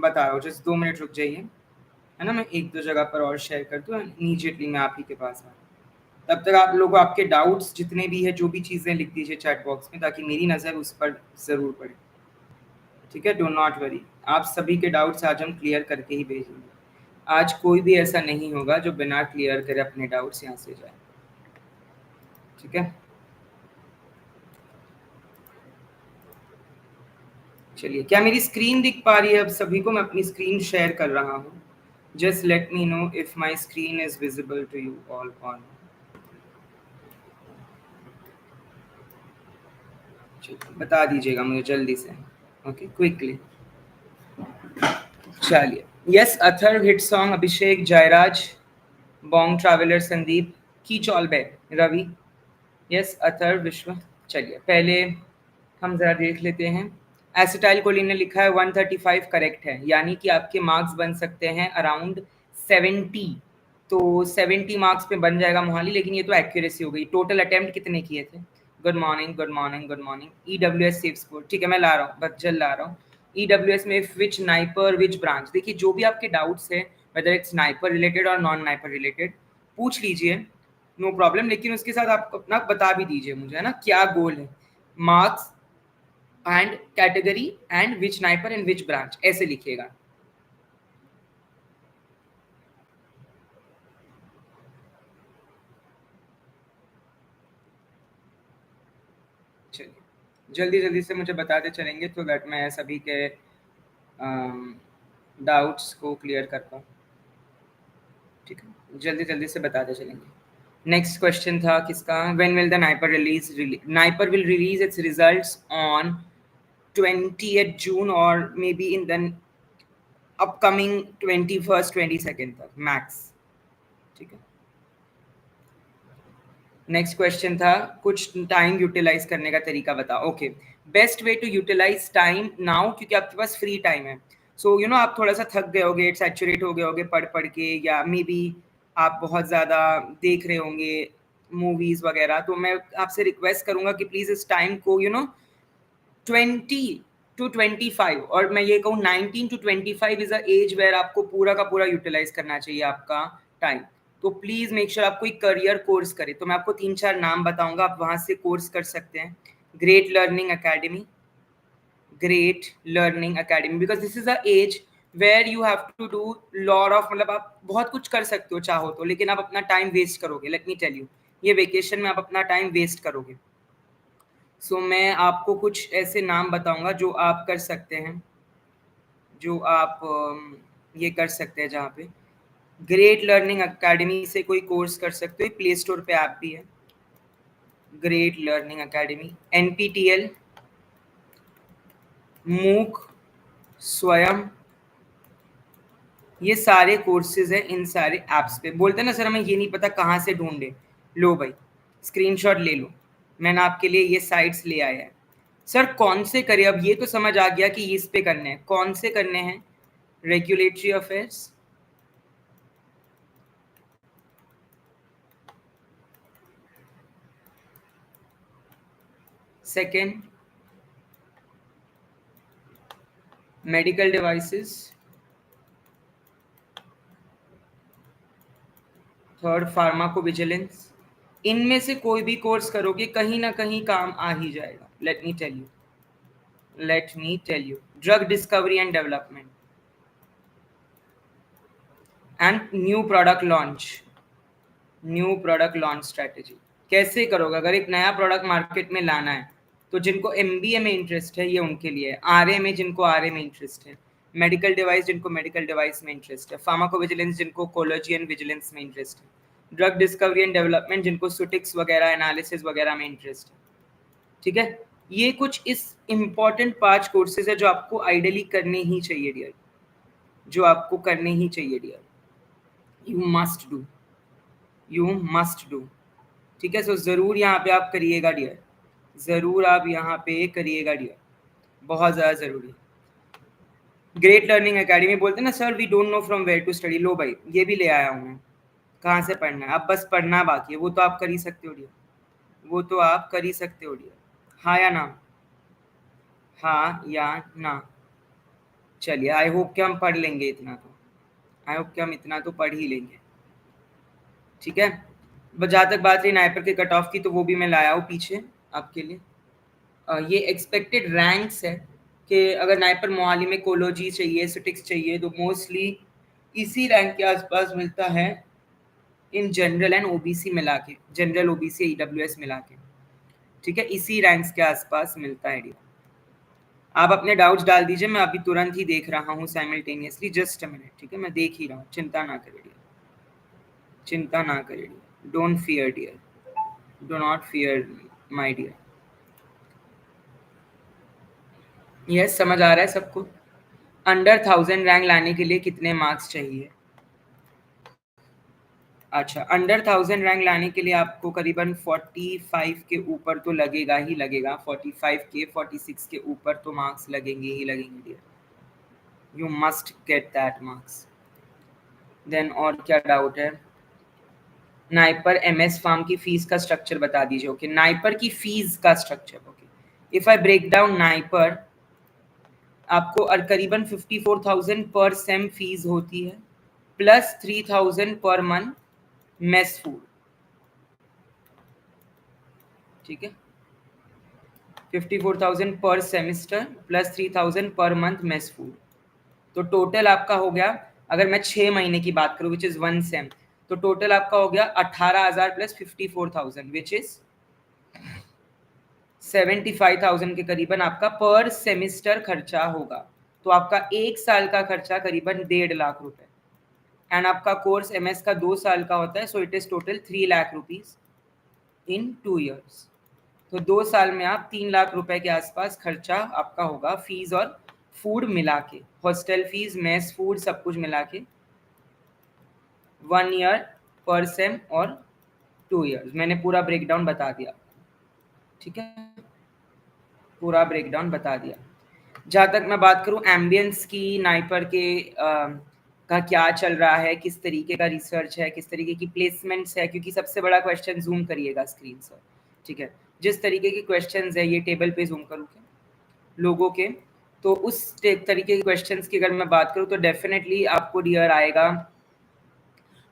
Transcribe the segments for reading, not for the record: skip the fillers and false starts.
बता रहा हूँ, जस्ट 2 मिनट रुक जाइए, है ना। मैं एक दो जगह पर और शेयर कर दूँ, इमीडिएटली मैं आप ही के पास आ रहा हूँ। तब तक आप लोग आपके डाउट्स जितने भी है, जो भी चीज़ें लिख दीजिए चैट बॉक्स में, ताकि मेरी नज़र उस पर ज़रूर पड़े। ठीक है, डो नॉट वरी, आप सभी के डाउट्स आज हम क्लियर करके ही भेजेंगे। आज कोई भी ऐसा नहीं होगा जो बिना क्लियर करे अपने डाउट्स यहाँ से जाए। ठीक है, चलिए, क्या मेरी स्क्रीन दिख पा रही है अब सभी को? मैं अपनी स्क्रीन शेयर कर रहा हूँ, just let me know if my screen is visible to you all on. बता दीजिएगा मुझे जल्दी से, ओके, क्विकली। चलिए, yes Atharva, hit song, Abhishek, Jayraj, Bong traveller, Sandeep, कीच ऑल बे, रवि, यस अथर्व, विश्व। चलिए, पहले हम जरा देख लेते हैं। एसिटाइल कोलिन ने लिखा है 135 करेक्ट है, यानी कि आपके मार्क्स बन सकते हैं अराउंड 70। तो 70 मार्क्स पे बन जाएगा मोहाली, लेकिन ये तो एक्यूरेसी हो गई। टोटल अटेम्प्ट कितने किए थे? Good morning, good morning, good morning. EWS save score, ठीक है, मैं ला रहा हूँ, बच्चल ला रहा हूँ। ईडब्ल्यूएस में विच नाइपर विच ब्रांच, देखिए जो भी आपके डाउट्स है, वेदर इट्स नाइपर रिलेटेड और नॉन नाइपर रिलेटेड, पूछ लीजिए, नो प्रॉब्लम। लेकिन उसके साथ आप अपना बता भी दीजिए मुझे, है ना, क्या गोल है। Marks and category and which NIPER and which branch, ऐसे लिखिएगा। चलिए, जल्दी जल्दी से मुझे बताते चलेंगे तो दैट मैं सभी के डाउट्स को क्लियर कर पाऊँ। ठीक है, जल्दी जल्दी से बताते चलेंगे। नेक्स्ट क्वेश्चन था किसका? When will the NIPER release? NIPER will release it's results on 20th जून और may be in the upcoming 21st 22nd तक मैक्स। ठीक है, नेक्स्ट क्वेश्चन था कुछ टाइम यूटिलाइज करने का तरीका बताओ। Okay, best way to utilize time now, क्योंकि आपके पास फ्री टाइम है। सो यू नो, आप थोड़ा सा थक गए होगे, सैचुरेट हो गए होगे पढ़ पढ़ के, या मे बी आप बहुत ज़्यादा देख रहे होंगे मूवीज़ वगैरह, तो मैं आपसे रिक्वेस्ट करूँगा कि प्लीज़ इस टाइम को 20 to 25, और मैं ये कहूँ 19 to 25 is a age where आपको पूरा का पूरा यूटिलाइज करना चाहिए आपका टाइम। तो प्लीज मेक श्योर आप कोई करियर कोर्स करें। तो मैं आपको 3-4 नाम बताऊंगा, आप वहां से कोर्स कर सकते हैं। Great learning academy, great learning academy, because this is a age where you have to do lot of, मतलब आप बहुत कुछ कर सकते हो चाहो तो, लेकिन आप अपना टाइम वेस्ट करोगे। लेट मी टेल यू, ये वेकेशन में आप अपना टाइम वेस्ट करोगे। सो मैं आपको कुछ ऐसे नाम बताऊंगा जो आप कर सकते हैं, जो आप ये कर सकते हैं, जहाँ पे ग्रेट लर्निंग अकेडमी से कोई कोर्स कर सकते हो। प्ले स्टोर पे ऐप भी है, ग्रेट लर्निंग अकेडमी। एनपीटीएल, मूक, स्वयं, ये सारे कोर्सेज हैं इन सारे ऐप्स पे। बोलते हैं ना सर हमें ये नहीं पता कहाँ से ढूंढे, लो भाई स्क्रीनशॉट ले लो, मैंने आपके लिए ये साइट्स ले आया है। सर कौन से करें? अब ये तो समझ आ गया कि इस पे करने हैं, कौन से करने हैं? Regulatory affairs, second medical devices, third pharmacovigilance. इनमें से कोई भी कोर्स करोगे कहीं ना कहीं काम आ ही जाएगा। Let me tell you, let me tell you, drug discovery and development and new product launch, new product launch strategy. कैसे करोगे? अगर एक नया प्रोडक्ट मार्केट में लाना है, तो जिनको एमबीए में इंटरेस्ट है ये उनके लिए, आरए में जिनको आरए में इंटरेस्ट है, मेडिकल डिवाइस जिनको मेडिकल डिवाइस में इंटरेस्ट है, फार्माकोविजिलेंस जिनको कोलॉजी एंड विजिलेंस में इंटरेस्ट है, ड्रग डिस्कवरी एंड डेवलपमेंट जिनको सुटिक्स वगैरह एनालिसिस वगैरह में इंटरेस्ट है। ठीक है, ये कुछ इस इम्पॉर्टेंट 5 कोर्सेज है जो आपको आइडियली करने ही चाहिए डियर, जो आपको करने ही चाहिए dear, you must do, you must do. ठीक है, सो ज़रूर यहाँ पे आप करिएगा डियर, ज़रूर आप यहाँ पे करिएगा डियर, बहुत ज़्यादा ज़रूरी है। ग्रेट लर्निंग अकेडमी बोलते हैं ना sir we don't know from where to study, लो भाई ये भी ले आया हूँ मैं, कहाँ से पढ़ना है, अब बस पढ़ना बाकी है, वो तो आप कर ही सकते हो डियर, वो तो आप कर ही सकते हो डियर। हाँ या ना? हाँ या ना? चलिए, आई होप कि हम पढ़ लेंगे इतना, तो आई होप कि हम इतना तो पढ़ ही लेंगे, ठीक है। जहाँ तक बात रही नाइपर के कट ऑफ की, तो वो भी मैं लाया हूँ पीछे आपके लिए। ये एक्सपेक्टेड रैंक्स है कि अगर नाइपर मोहाली में कोलोजी चाहिए, सिटिक्स चाहिए, तो मोस्टली इसी रैंक के आसपास मिलता है इन जनरल एंड ओबीसी मिला के, जनरल ओबीसी ईडब्ल्यूएस मिला के, ठीक है, इसी रैंक्स के आसपास मिलता है डियर। आप अपने डाउट्स डाल दीजिए, मैं अभी तुरंत ही देख रहा हूँ साइमल्टेनियसली, जस्ट अ मिनट, ठीक है, मैं देख ही रहा हूँ, चिंता ना करिए डियर, चिंता ना करिए dear, don't fear dear, do not fear my dear. Yes, समझ आ रहा है सबको? अंडर 1000 रैंक लाने के लिए कितने मार्क्स चाहिए? अच्छा, अंडर 1000 रैंक लाने के लिए आपको करीबन 45 के ऊपर तो लगेगा ही लगेगा, 45 के 46 के ऊपर तो मार्क्स लगेंगे ही लगेंगे dear, you must get that marks. Then और क्या डाउट है? नाइपर एमएस फार्म की फीस का स्ट्रक्चर बता दीजिए। ओके, नाइपर की फीस का structure, okay, if I break down NIPER, आपको करीबन 54,000 पर सेम फीस होती है, plus 3,000 per month mess food, ठीक है, 54,000 पर semester plus 3,000 per month mess food, तो टोटल आपका हो गया, अगर मैं 6 महीने की बात करूं विच इज 1 सेम, तो टोटल आपका हो गया 18,000 प्लस 54,000 विच इज 75,000 के करीबन आपका पर सेमिस्टर खर्चा होगा। तो आपका 1 साल का खर्चा करीबन 1.5 लाख रुपए, एंड आपका कोर्स एमएस का 2 साल का होता है, so it is total 3 lakh rupees in 2 years। तो 2 साल में आप 3 लाख रुपए के आसपास खर्चा आपका होगा, फीस और फूड मिला के, हॉस्टल फीस, मेस फूड, सब कुछ मिला के, 1 ईयर पर सेम और 2 years। मैंने पूरा ब्रेकडाउन बता दिया, ठीक है, पूरा ब्रेकडाउन बता दिया। जहाँ तक मैं बात करूँ एम्बियंस की, नाइपर के का क्या चल रहा है, किस तरीके का रिसर्च है, किस तरीके की प्लेसमेंट्स है, क्योंकि सबसे बड़ा क्वेश्चन, जूम करिएगा स्क्रीन सर, ठीक है, जिस तरीके के क्वेश्चंस है, ये टेबल पे जूम करूँ क्या लोगों के, तो उस तरीके के क्वेश्चंस की अगर मैं बात करूँ, तो डेफिनेटली आपको डियर आएगा,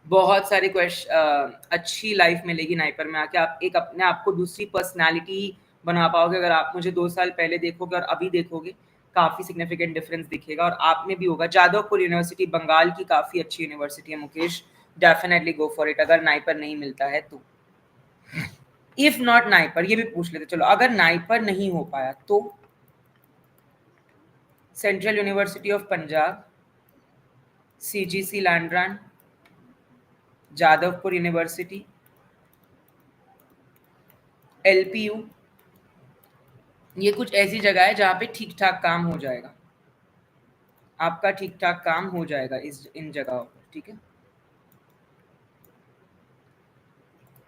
बहुत सारे क्वेश्चन, अच्छी लाइफ मिलेगी नाइपर में आके, आप एक अपने आप को दूसरी पर्सनालिटी बना पाओगे। अगर आप मुझे 2 साल पहले देखोगे और अभी देखोगे, काफ़ी सिग्निफिकेंट डिफरेंस दिखेगा, और आप में भी होगा। जादवपुर यूनिवर्सिटी बंगाल की काफ़ी अच्छी यूनिवर्सिटी है Mukesh, definitely go for it, अगर नाइपर नहीं मिलता है तो। इफ नॉट नाइपर, ये भी पूछ लेते चलो, अगर नाइपर नहीं हो पाया तो central university of Punjab, CGC Landran, Jadavpur university, LPU, ये कुछ ऐसी जगह है जहाँ पे ठीक ठाक काम हो जाएगा, आपका ठीक ठाक काम हो जाएगा इन जगहों पर, ठीक है।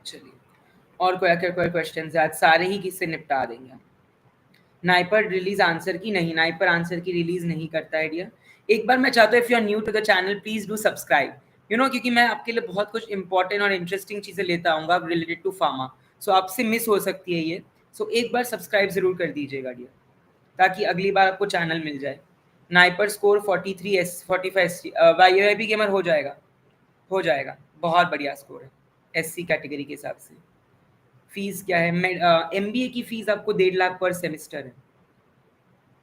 चलिए, और कोई क्वेश्चन है? आज सारे ही किससे निपटा देंगे हम। नाइपर रिलीज आंसर की नहीं, नाइपर आंसर की रिलीज नहीं करता है डियर। एक बार मैं चाहता हूँ, if you are new to the channel please do subscribe, you know, क्योंकि मैं आपके लिए बहुत कुछ इंपॉर्टेंट और इंटरेस्टिंग चीजें लेता आऊंगा रिलेटेड टू फार्मा, सो आपसे मिस हो सकती है ये, सो एक बार सब्सक्राइब जरूर कर दीजिएगा डियर, ताकि अगली बार आपको चैनल मिल जाए। नाइपर स्कोर 43 एस 45 एस वाईआईपी गेमर हो जाएगा, हो जाएगा, बहुत बढ़िया स्कोर है एससी कैटेगरी के हिसाब से। फीस क्या है? एमबीए की फीस आपको 1.5 लाख पर सेमिस्टर है,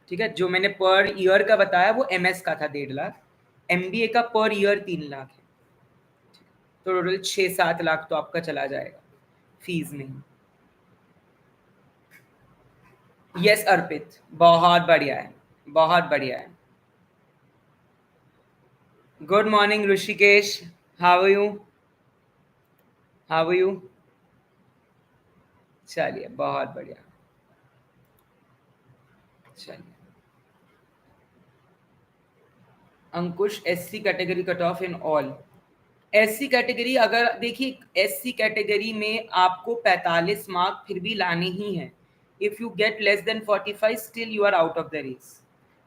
ठीक है। जो मैंने पर ईयर का बताया वो एमएस का था 1.5 लाख, एमबीए का पर ईयर 3 लाख है, तो टोटल 6-7 लाख तो आपका चला जाएगा फीस में। यस अर्पित, बहुत बढ़िया है, बहुत बढ़िया है। Good morning Rishikesh, how are you, how are you? चलिए, बहुत बढ़िया, चलिए। Ankush, SC category cut off in all, SC category, अगर देखिए एससी कैटेगरी में आपको 45 मार्क फिर भी लाने ही हैं, if you get less than 45 still you are out of the race.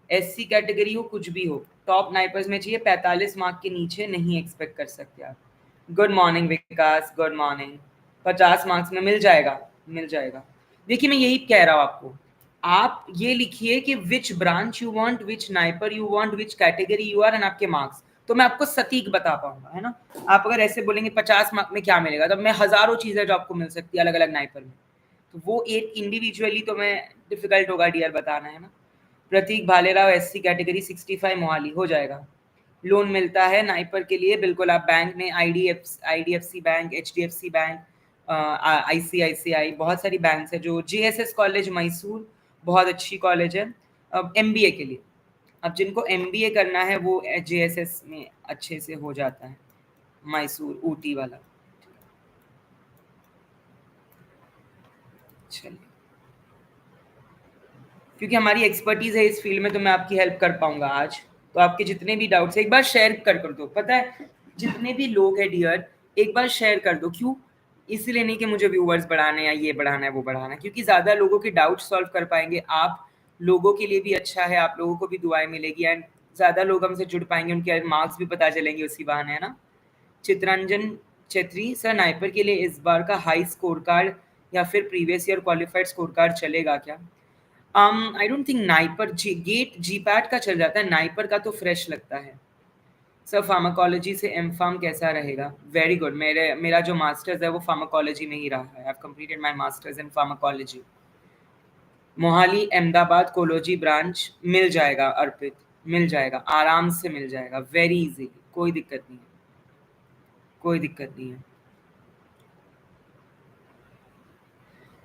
SC category हो कुछ भी हो, टॉप नाइपर्स में चाहिए, 45 मार्क के नीचे नहीं एक्सपेक्ट कर सकते आप। गुड मॉर्निंग विकास, गुड मॉर्निंग। 50 मार्क्स में मिल जाएगा, मिल जाएगा। देखिए मैं यही कह रहा हूँ आपको, आप ये लिखिए कि which branch you want, which NIPER you want, which category you are, and आपके मार्क्स, तो मैं आपको सटीक बता पाऊंगा, है ना। आप अगर ऐसे बोलेंगे 50 मार्क में क्या मिलेगा, तो मैं हजारों चीजें जो आपको मिल सकती है अलग अलग नाइपर में, तो वो एक इंडिविजुअली तो मैं डिफिकल्ट होगा डियर बताना, है ना। प्रतीक भालेराव एससी कैटेगरी 65 मोहाली हो जाएगा। लोन मिलता है नाइपर के लिए, बिल्कुल आप बैंक में IDFC bank, HDFC bank, ICICI, बहुत सारी बैंक है। जो जेएसएस कॉलेज मैसूर बहुत अच्छी कॉलेज है अब एमबीए के लिए। अब जिनको एमबीए करना है वो जेएसएस में अच्छे से हो जाता है, मैसूर ऊटी वाला। चलिए, क्योंकि हमारी एक्सपर्टीज है इस फील्ड में, तो मैं आपकी हेल्प कर पाऊंगा आज। तो आपके जितने भी डाउट्स एक बार शेयर कर दो, पता है जितने भी लोग हैं डियर, एक बार शेयर कर दो। क्यों? इसलिए नहीं कि मुझे व्यूवर्स बढ़ाने या ये बढ़ाना है वो बढ़ाना है, क्योंकि ज्यादा लोगों के डाउट सॉल्व कर पाएंगे आप, लोगों के लिए भी अच्छा है, आप लोगों को भी दुआएं मिलेगी, एंड ज्यादा लोग हमसे जुड़ पाएंगे, उनके मार्क्स भी पता चलेंगे उसी बहाने, है ना। चित्रंजन छेत्री सर, नाइपर के लिए इस बार का हाई स्कोर कार्ड या फिर previous year qualified score card चलेगा क्या? I don't think NIPER GATE GPAT का चल जाता है, नाइपर का तो फ्रेश लगता है। सर फार्माकोलॉजी से एम फार्म कैसा रहेगा? वेरी गुड, मेरा जो मास्टर्स है वो फार्माकोलॉजी में ही रहा है। I have completed my masters in pharmacology. Mohali Ahmedabad कोलोजी ब्रांच मिल जाएगा अर्पित, मिल जाएगा, आराम से मिल जाएगा, वेरी इजी, कोई दिक्कत नहीं है, कोई दिक्कत नहीं है।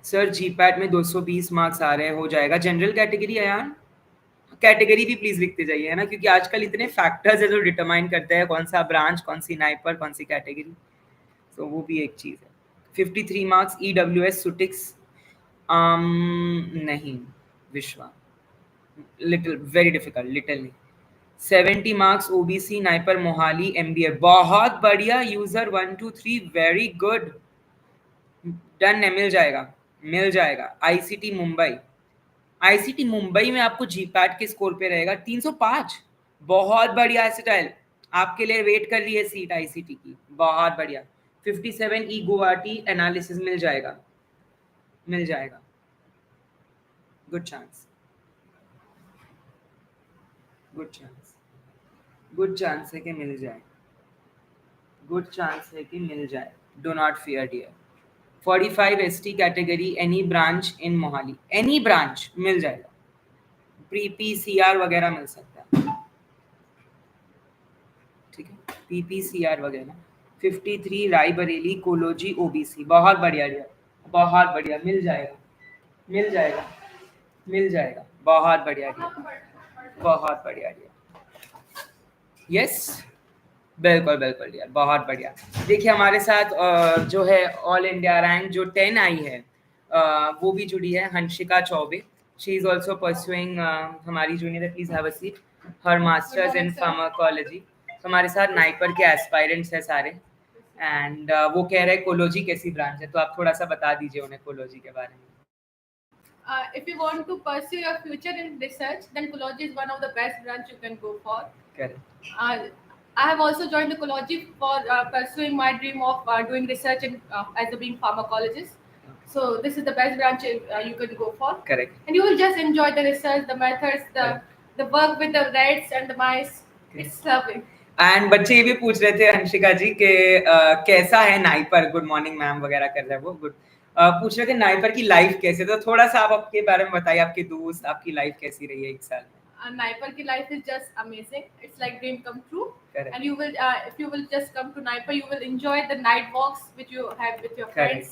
सर जीपैट में 220 मार्क्स आ रहे हैं, हो जाएगा। जनरल कैटेगरी अयान, कैटेगरी भी प्लीज लिखते जाइए, है ना, क्योंकि आजकल इतने फैक्टर्स है जो डिटरमाइन करते हैं कौन सा ब्रांच, कौन सी नाइपर, कौन सी कैटेगरी, तो वो भी एक चीज है। 53 मार्क्स ईडब्ल्यूएस सुटिक्स, नहीं विश्वा, लिटिल वेरी डिफिकल्ट, लिटिल नहीं। 70 marks OBC NIPER Mohali MBA, बहुत बढ़िया यूजर 123, वेरी गुड, डन है, मिल जाएगा, मिल जाएगा। आईसीटी मुंबई, आईसीटी मुंबई में आपको जीपैट के स्कोर पे रहेगा 305, बहुत बढ़िया स्टाइल, आपके लिए वेट कर रही है सीट आईसीटी की, बहुत बढ़िया। 57 ई गुवाहाटी एनालिसिस मिल जाएगा, मिल जाएगा, good chance, good chance, good chance है कि मिल जाए, गुड चांस है कि मिल जाए, do not fear dear. 45 ST category any branch in Mohali, any branch मिल जाएगा, प्री पीसीआर वगैरह मिल सकता है, ठीक है, पीपीसीआर वगैरह। 53 रायबरेली कोलोजी ओबीसी, बहुत बढ़िया डियर, बहुत बढ़िया, मिल जाएगा, मिल जाएगा, मिल जाएगा, बहुत बढ़िया डियर, बहुत बढ़िया डियर, यस, बिल्कुल बिल्कुल यार, बहुत बढ़िया। देखिए हमारे साथ जो है ऑल इंडिया रैंक जो 10 आई है, वो भी जुड़ी है, Hanshika Choubey, she is also pursuing, हमारी जूनियर है, please have a seat, her masters in pharmacology. हमारे साथ नाइपर के एस्पायरेंट्स है सारे, एंड वो कह रहे हैं कोलोजी कैसी ब्रांच है, तो आप थोड़ा सा बता दीजिए उन्हें कोलोजी के बारे में। If you want to pursue your future in research, then Ecology is one of the best branch you can go for. Correct. I have also joined the Ecology for pursuing my dream of doing research in, as a being pharmacologist. So this is the best branch you can go for. Correct. And you will just enjoy the research, the methods, the work with the rats and the mice. Correct. It's lovely. And बच्चे ये भी पूछ रहे थे हंशिका जी के कैसा है NIPER, good morning ma'am वगैरह कर रहे हैं वो, गुड, पूछ रहे थे नाइपर की लाइफ कैसे, तो थोड़ा सा आप आपके बारे में बताइए, आपके दोस्त, आपकी लाइफ कैसी रही है एक साल में? Naiper ki life is just amazing. It's like dream come true. Correct. And you will, if you will just come to Naiper, you will enjoy the night walks which you have with your Correct. friends.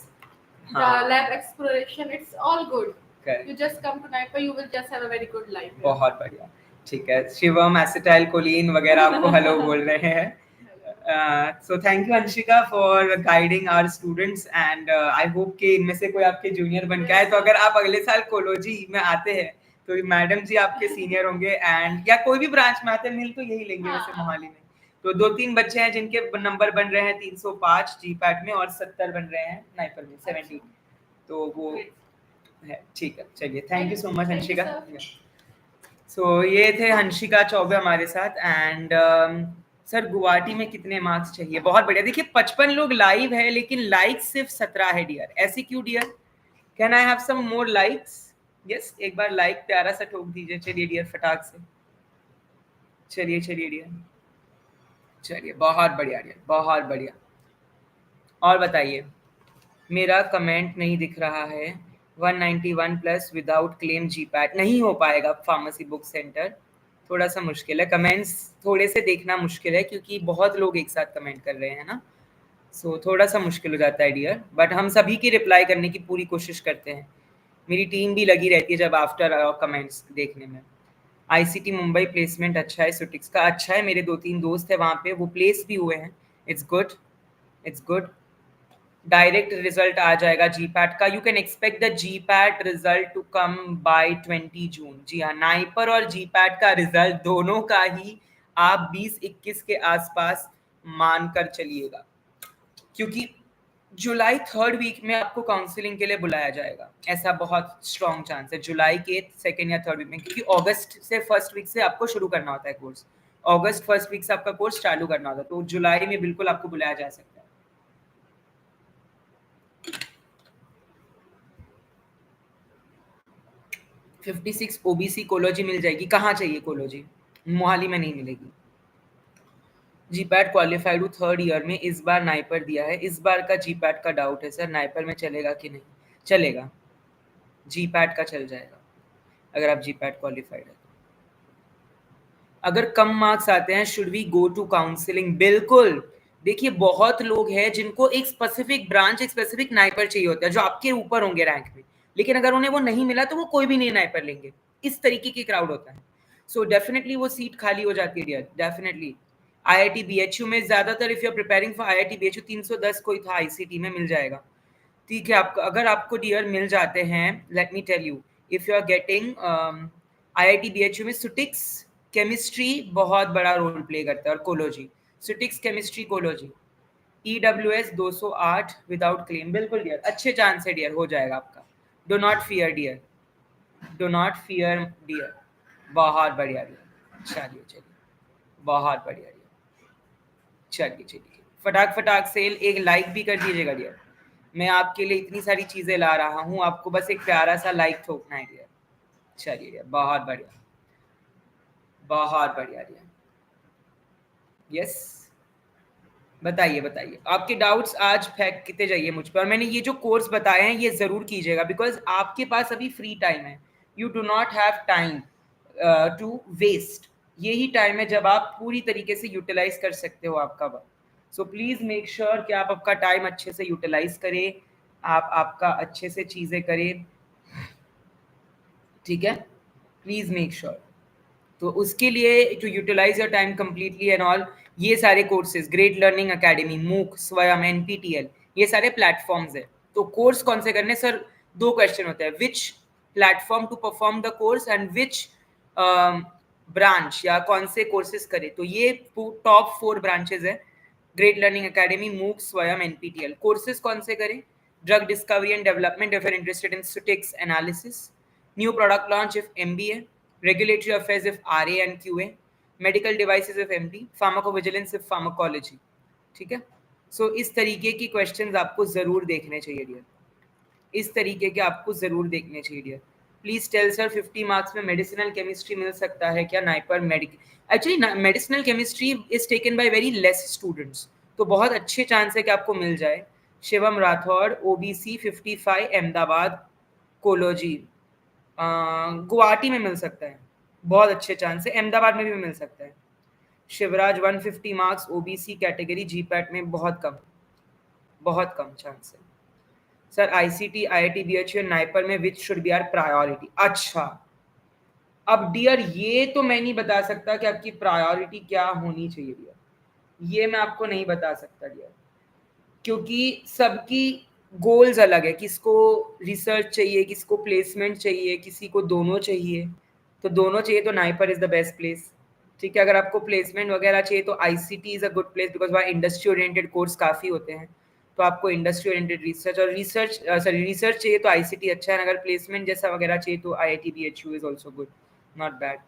The lab exploration, it's all good. Correct. You just come to Naiper, you will just have a very good life. बहुत बढ़िया, ठीक है। Shivam acetyl choline वगैरह आपको hello बोल रहे हैं। So thank you Anshika for guiding our students, and I hope कि इनमें से कोई आपके जूनियर बन के आए, तो अगर आप अगले साल कोलोजी में आते हैं तो मैडम जी आपके सीनियर होंगे, एंड या कोई भी ब्रांच में आते हैं मिल तो यही लेंगे वैसे मोहाली में। तो 2-3 बच्चे हैं जिनके नंबर बन रहे हैं 305 जीपैट में और 70 बन रहे हैं नाइपर में 70, तो वो है, ठीक है। चलिए, थैंक यू सो मच हंशिका। सो ये थे हंशिका चौबे हमारे साथ, एंड सर गुवाहाटी में कितने मार्क्स चाहिए? बहुत बढ़िया। देखिए 55 लोग लाइव है लेकिन लाइक्स सिर्फ 17 है डियर, ऐसे क्यों dear? Can I have some more likes? Yes, एक बार लाइक प्यारा सा ठोक दीजिए। चलिए डियर, फटाक से। चलिए डियर, चलिए, बहुत बढ़िया डियर, बहुत बढ़िया। और बताइए, मेरा कमेंट नहीं दिख रहा है। 191 प्लस विदाउट क्लेम जीपैट नहीं हो पाएगा फार्मेसी बुक सेंटर, थोड़ा सा मुश्किल है। कमेंट्स थोड़े से देखना मुश्किल है क्योंकि बहुत लोग एक साथ कमेंट कर रहे हैं ना, सो थोड़ा सा मुश्किल हो जाता है डियर, बट हम सभी की रिप्लाई करने की पूरी कोशिश करते हैं। मेरी टीम भी लगी रहती है जब आफ्टर कमेंट्स देखने में। आईसीटी मुंबई प्लेसमेंट अच्छा है, सुटिक्स का अच्छा है, मेरे 2-3 दोस्त है वहाँ पे, वो प्लेस भी हुए हैं। It's good, it's good. Direct result आ जाएगा जीपैट का। You can expect the GPAT result to come by 20 June. जी हाँ, नाइपर और जीपैट का रिजल्ट दोनों का ही आप 20-21 के आसपास मानकर चलिएगा, क्योंकि जुलाई 3rd वीक में आपको काउंसलिंग के लिए बुलाया जाएगा। ऐसा बहुत स्ट्रॉन्ग चांस है जुलाई के 2nd या 3rd वीक में, क्योंकि अगस्त से 1st वीक से आपको शुरू करना होता है कोर्स। अगस्त 1st वीक से आपका कोर्स चालू करना होता है, तो जुलाई में बिल्कुल आपको बुलाया जा सकता है। 56 ओबीसी कोलोजी मिल जाएगी। कहाँ चाहिए कोलोजी? मोहाली में नहीं मिलेगी। जीपैट क्वालिफाइड हूँ 3rd ईयर में, इस बार नाइपर दिया है। इस बार का जीपैट का डाउट है सर, नाइपर में चलेगा कि नहीं? चलेगा, जीपैट का चल जाएगा अगर आप जीपैट क्वालिफाइड है। अगर कम मार्क्स आते हैं should we go to counselling? बिल्कुल। देखिए, बहुत लोग हैं जिनको एक स्पेसिफिक ब्रांच, एक स्पेसिफिक नाइपर चाहिए होता है जो आपके ऊपर होंगे रैंक में, लेकिन अगर उन्हें वो नहीं मिला तो वो कोई भी नहीं नाइपर लेंगे। इस तरीके की क्राउड होता है। सो डेफिनेटली वो सीट खाली हो जाती है डियर, डेफिनेटली। आईआईटी बीएचयू में ज्यादातर, if you are preparing for IIT BHU, 310 कोई था आईसीटी में, मिल जाएगा। ठीक है, आपको अगर आपको डियर मिल जाते हैं, let me tell you, if you are getting IIT BHU में सुटिक्स केमिस्ट्री बहुत बड़ा रोल प्ले करता है, और कोलोजी, सुटिक्स केमिस्ट्री कोलोजी, ईडब्ल्यूएस 208 विदाउट क्लेम। बिल्कुल डियर, अच्छे चांस है डियर, हो जाएगा आपका। Do not fear dear, do not fear dear. बहुत बढ़िया डियर, चलिए, बहुत बढ़िया डियर। चलिए, फटाक से एक लाइक भी कर दीजिएगा डियर। मैं आपके लिए इतनी सारी चीजें ला रहा हूँ, आपको बस एक प्यारा सा लाइक ठोकना है डियर। चलिए डियर, बहुत बढ़िया, बहुत बढ़िया डियर। यस, बताइए, आपके डाउट्स आज फेंकते जाइए मुझ पर। और मैंने ये जो कोर्स बताए हैं ये जरूर कीजिएगा, बिकॉज आपके पास अभी फ्री टाइम है। You do not have time to waste. यही टाइम है जब आप पूरी तरीके से यूटिलाइज कर सकते हो आपका वक्त। सो प्लीज मेक श्योर कि आप आपका टाइम अच्छे से यूटिलाइज करें, आप आपका अच्छे से चीजें करें, ठीक है? Please make sure. तो उसके लिए to utilise your time completely and all, ये सारे courses, great learning academy, MOOC, स्वयं, एनपीटीएल, ये सारे प्लेटफॉर्म्स है। तो कोर्स कौन से करने सर? 2 क्वेश्चन होते हैं, which platform to perform the course and which branch, या कौन से कोर्सेज करें। तो ये टॉप 4 ब्रांचेज है, ग्रेट लर्निंग एकेडमी, मूक, स्वयं, एनपीटीएल। कोर्सेज कौन से करें? Drug discovery and development if you are interested in statistics analysis, new product launch if MBA, regulatory affairs if RA and QA, medical devices if MD, pharmacovigilance if pharmacology। ठीक है? सो इस तरीके की questions आपको जरूर देखने चाहिए डियर, इस तरीके के आपको जरूर देखने चाहिए dear. Please tell sir 50 marks में मेडिसिनल केमिस्ट्री मिल सकता है क्या? NIPER medical, actually medicinal chemistry is taken by very less students, तो बहुत अच्छे चांस है कि आपको मिल जाए। शिवम राठौड़, ओबीसी 55, अहमदाबाद, कोलोजी, गुवाहाटी में मिल सकता है, बहुत अच्छे चांस है। अहमदाबाद में भी मिल सकता है। Shivraj 150 marks, OBC category, GPAT में बहुत कम चांस है। Sir ICT, IIT BHU, NIPER में which should be our priority? अच्छा, अब डियर ये तो मैं नहीं बता सकता कि आपकी प्रायोरिटी क्या होनी चाहिए डियर, ये मैं आपको नहीं बता सकता डियर, क्योंकि सबकी गोल्स अलग है। किसको रिसर्च चाहिए, किसको प्लेसमेंट चाहिए, किसी को दोनों चाहिए। तो दोनों चाहिए तो NIPER is the best place. ठीक है, अगर आपको प्लेसमेंट वगैरह चाहिए तो ICT is a good place, because वहाँ इंडस्ट्री ओरिएंटेड कोर्स काफ़ी होते हैं। तो आपको इंडस्ट्री ओरिएंटेड रिसर्च चाहिए तो आईसीटी अच्छा है। अगर प्लेसमेंट जैसा वगैरह चाहिए तो IIT BHU is also good, not bad.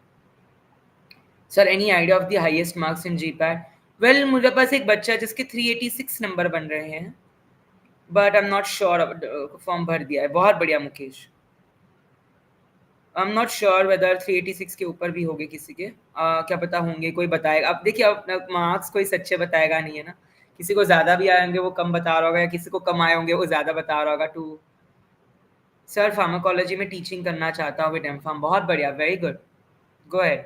Sir any idea of the highest marks in GPAT? Well, मुझे पास एक बच्चा है जिसके 386 नंबर बन रहे हैं, but I am not sure. Form भर दिया है, बहुत बढ़िया Mukesh. I am not sure whether 386 के ऊपर भी होंगे किसी के, क्या पता होंगे, कोई बताएगा। अब देखिए, अब मार्क्स कोई सच्चे बताएगा नहीं है ना, किसी को ज्यादा भी आएंगे वो कम बता रहा होगा, या किसी को कम आए होंगे वो ज्यादा बता रहा होगा। टू सर फार्माकोलॉजी में टीचिंग करना चाहता हूँ विद एमफार्म, बहुत बढ़िया, very good, go ahead.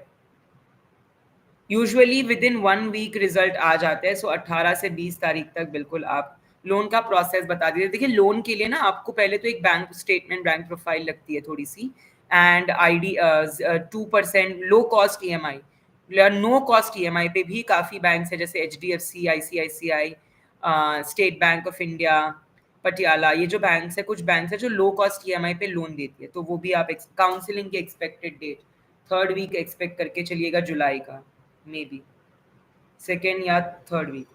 Usually within 1 week result आ जाते हैं, सो 18 से 20 तारीख तक बिल्कुल आप लोन का प्रोसेस बता दीजिए। देखिए लोन के लिए ना आपको पहले तो एक बैंक स्टेटमेंट, बैंक प्रोफाइल लगती है थोड़ी सी, and ID 2% low cost EMI, no cost EMI पे भी काफ़ी बैंक है, जैसे HDFC, ICICI, State Bank of India, Patiala, ये जो बैंक्स है, कुछ बैंक्स है जो लो कॉस्ट EMI पे लोन देती है, तो वो भी आप काउंसलिंग की expected date 3rd week expect करके चलिएगा जुलाई का, मे बी 2nd या 3rd वीक।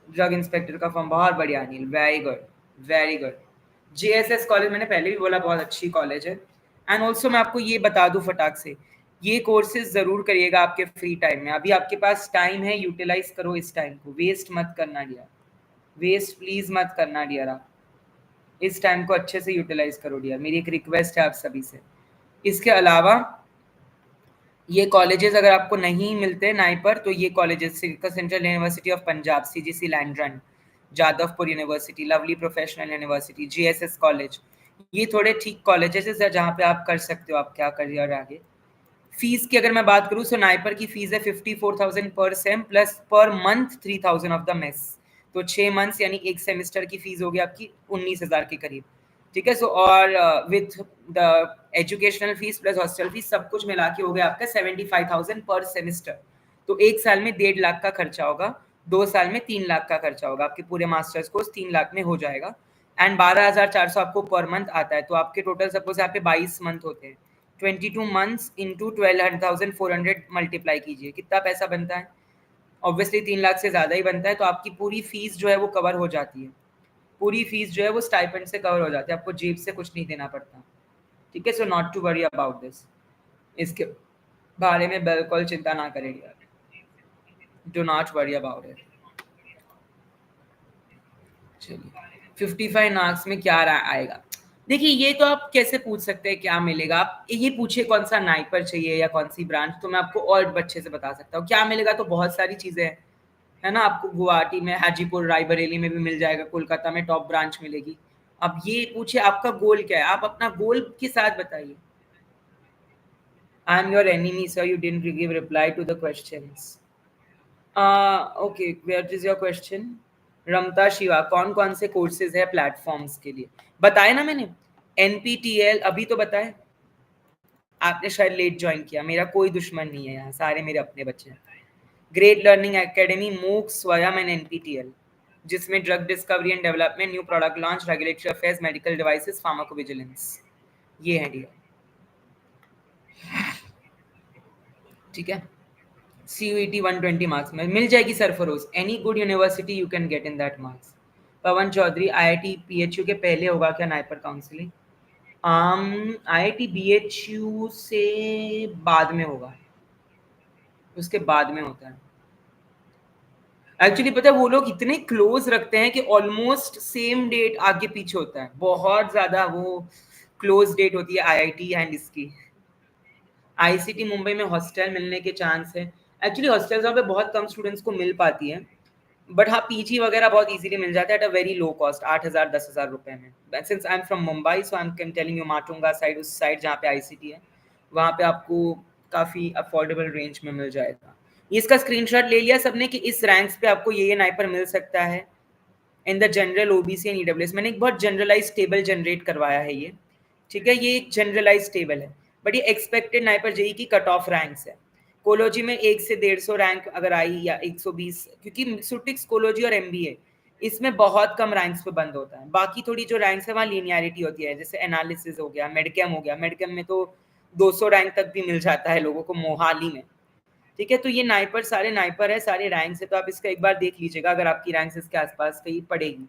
ड्रग इंस्पेक्टर का फॉर्म, बहुत बढ़िया Anil, very good, very good. JSS college मैंने पहले भी बोला बहुत अच्छी कॉलेज है। एंड ऑल्सो मैं आपको ये बता दूं फटाक से, ये कोर्सेज जरूर करिएगा आपके फ्री टाइम में। अभी आपके पास टाइम है, यूटिलाइज करो इस टाइम को, वेस्ट मत करना डियर, वेस्ट प्लीज मत करना डियर। आप इस टाइम को अच्छे से यूटिलाइज करो डियर, मेरी एक रिक्वेस्ट है आप सभी से। इसके अलावा ये कॉलेजेस अगर आपको नहीं मिलते नाइपर, तो ये colleges central university of Punjab, CGC Landran, Jadavpur university, Lovely Professional University, JSS college, ये थोड़े ठीक कॉलेजेस है जहाँ पे आप कर सकते हो आप क्या करियर आगे। फीस की अगर मैं बात करूँ तो नाइपर की फीस है 54,000 पर same, plus per month 3,000 of the mess, तो 6 मंथ्स यानी एक सेमेस्टर की फीस होगी आपकी 19,000 के करीब, ठीक है। सो और with the educational fees plus hostel fees सब कुछ मिला के हो गया आपका 75,000 पर सेमेस्टर, तो 1 साल में 1.5 लाख का खर्चा होगा, 2 साल में 3 लाख का खर्चा होगा, आपके पूरे मास्टर्स कोर्स 3 लाख में हो जाएगा। एंड 12,400 आपको पर मंथ आता है, तो आपके टोटल सपोज यहाँ पे 22 मंथ होते हैं, 22 मंथ्स इंटू 12,400 मल्टीप्लाई कीजिए, कितना पैसा बनता है, ऑब्वियसली 3 लाख से ज़्यादा ही बनता है। तो आपकी पूरी फीस जो है वो कवर हो जाती है, पूरी फीस जो है वो स्टाइपेंड से कवर हो जाती है, आपको जेब से कुछ नहीं देना पड़ता, ठीक है। So not to worry about this, इसके बारे में बिल्कुल चिंता ना करें यार, do not worry about it. चलिए 55 मार्क्स में क्या आएगा, देखिए ये तो आप कैसे पूछ सकते हैं क्या मिलेगा, आप ये पूछिए कौन सा नाइपर चाहिए या कौन सी ब्रांच, तो मैं आपको और अच्छे से बता सकता हूँ क्या मिलेगा। तो बहुत सारी चीजें हैं, है ना, आपको गुवाहाटी में, हाजीपुर, रायबरेली में भी मिल जाएगा, कोलकाता में टॉप ब्रांच मिलेगी। अब ये पूछिए आपका गोल क्या है, आप अपना गोल के साथ बताइए। I am your enemy sir, you didn't give reply to the questions. Okay, what is your question. Ramta Shiva, कौन कौन से कोर्सेज है प्लेटफॉर्म्स के लिए, बताए ना मैंने, NPTEL अभी तो बताए, आपने शायद लेट ज्वाइन किया, मेरा कोई दुश्मन नहीं है यहाँ, सारे मेरे अपने बच्चे हैं। ग्रेट लर्निंग एकेडमी, मूक, स्वयं एंड NPTEL, जिसमें drug discovery and development, new product launch, regulatory affairs, medical devices, pharmacovigilance, ये है डियर, ठीक है। CUET 120 मार्क्स में मिल जाएगी Sarfaraz, any good university you can get in that marks. Pawan Chaudhary, IIT PHU के पहले होगा क्या नाइपर काउंसलिंग, IIT BHU से बाद में होगा, उसके बाद में होता है एक्चुअली। पता है वो लोग इतने क्लोज रखते हैं कि ऑलमोस्ट सेम डेट आगे पीछे होता है, बहुत ज्यादा वो क्लोज डेट होती है IIT एंड इसकी। ICT मुंबई में हॉस्टल मिलने के चांस है, एक्चुअली हॉस्टल्स पे बहुत कम स्टूडेंट्स को मिल पाती है, बट हाँ PG वगैरह बहुत इजीली मिल जाता है at a very low cost, 8,000 10,000 रुपए में। Since I am from Mumbai so I am telling you, Matunga side, उस साइड जहाँ पे ICT है, वहाँ पे आपको काफ़ी अफोर्डेबल रेंज में मिल जाएगा। इसका स्क्रीनशॉट ले लिया सबने कि इस रैंक्स पे आपको ये नाइपर मिल सकता है in the general OBC and EWS। मैंने एक बहुत जनरलाइज टेबल जनरेट करवाया है ये, ठीक है, ये एक जनरलाइज टेबल है, बट ये एक्सपेक्टेड नाइपर JEE की कट ऑफ रैंक्स है। कोलोजी में 1 से 150 रैंक अगर आई या 120, क्योंकि सुटिक्स, कोलोजी और MBA इसमें बहुत कम रैंक्स पे बंद होता है, बाकी थोड़ी जो रैंक्स है वहाँ लीनियरिटी होती है, जैसे एनालिसिस हो गया, मेडिकेम हो गया, मेडिकेम में तो 200 रैंक तक भी मिल जाता है लोगों को मोहाली में, ठीक है। तो ये नाइपर, सारे नाइपर है, सारे रैंक्स है, तो आप इसका एक बार देख लीजिएगा अगर आपकी रैंक्स इसके आसपास कहीं पड़ेगी।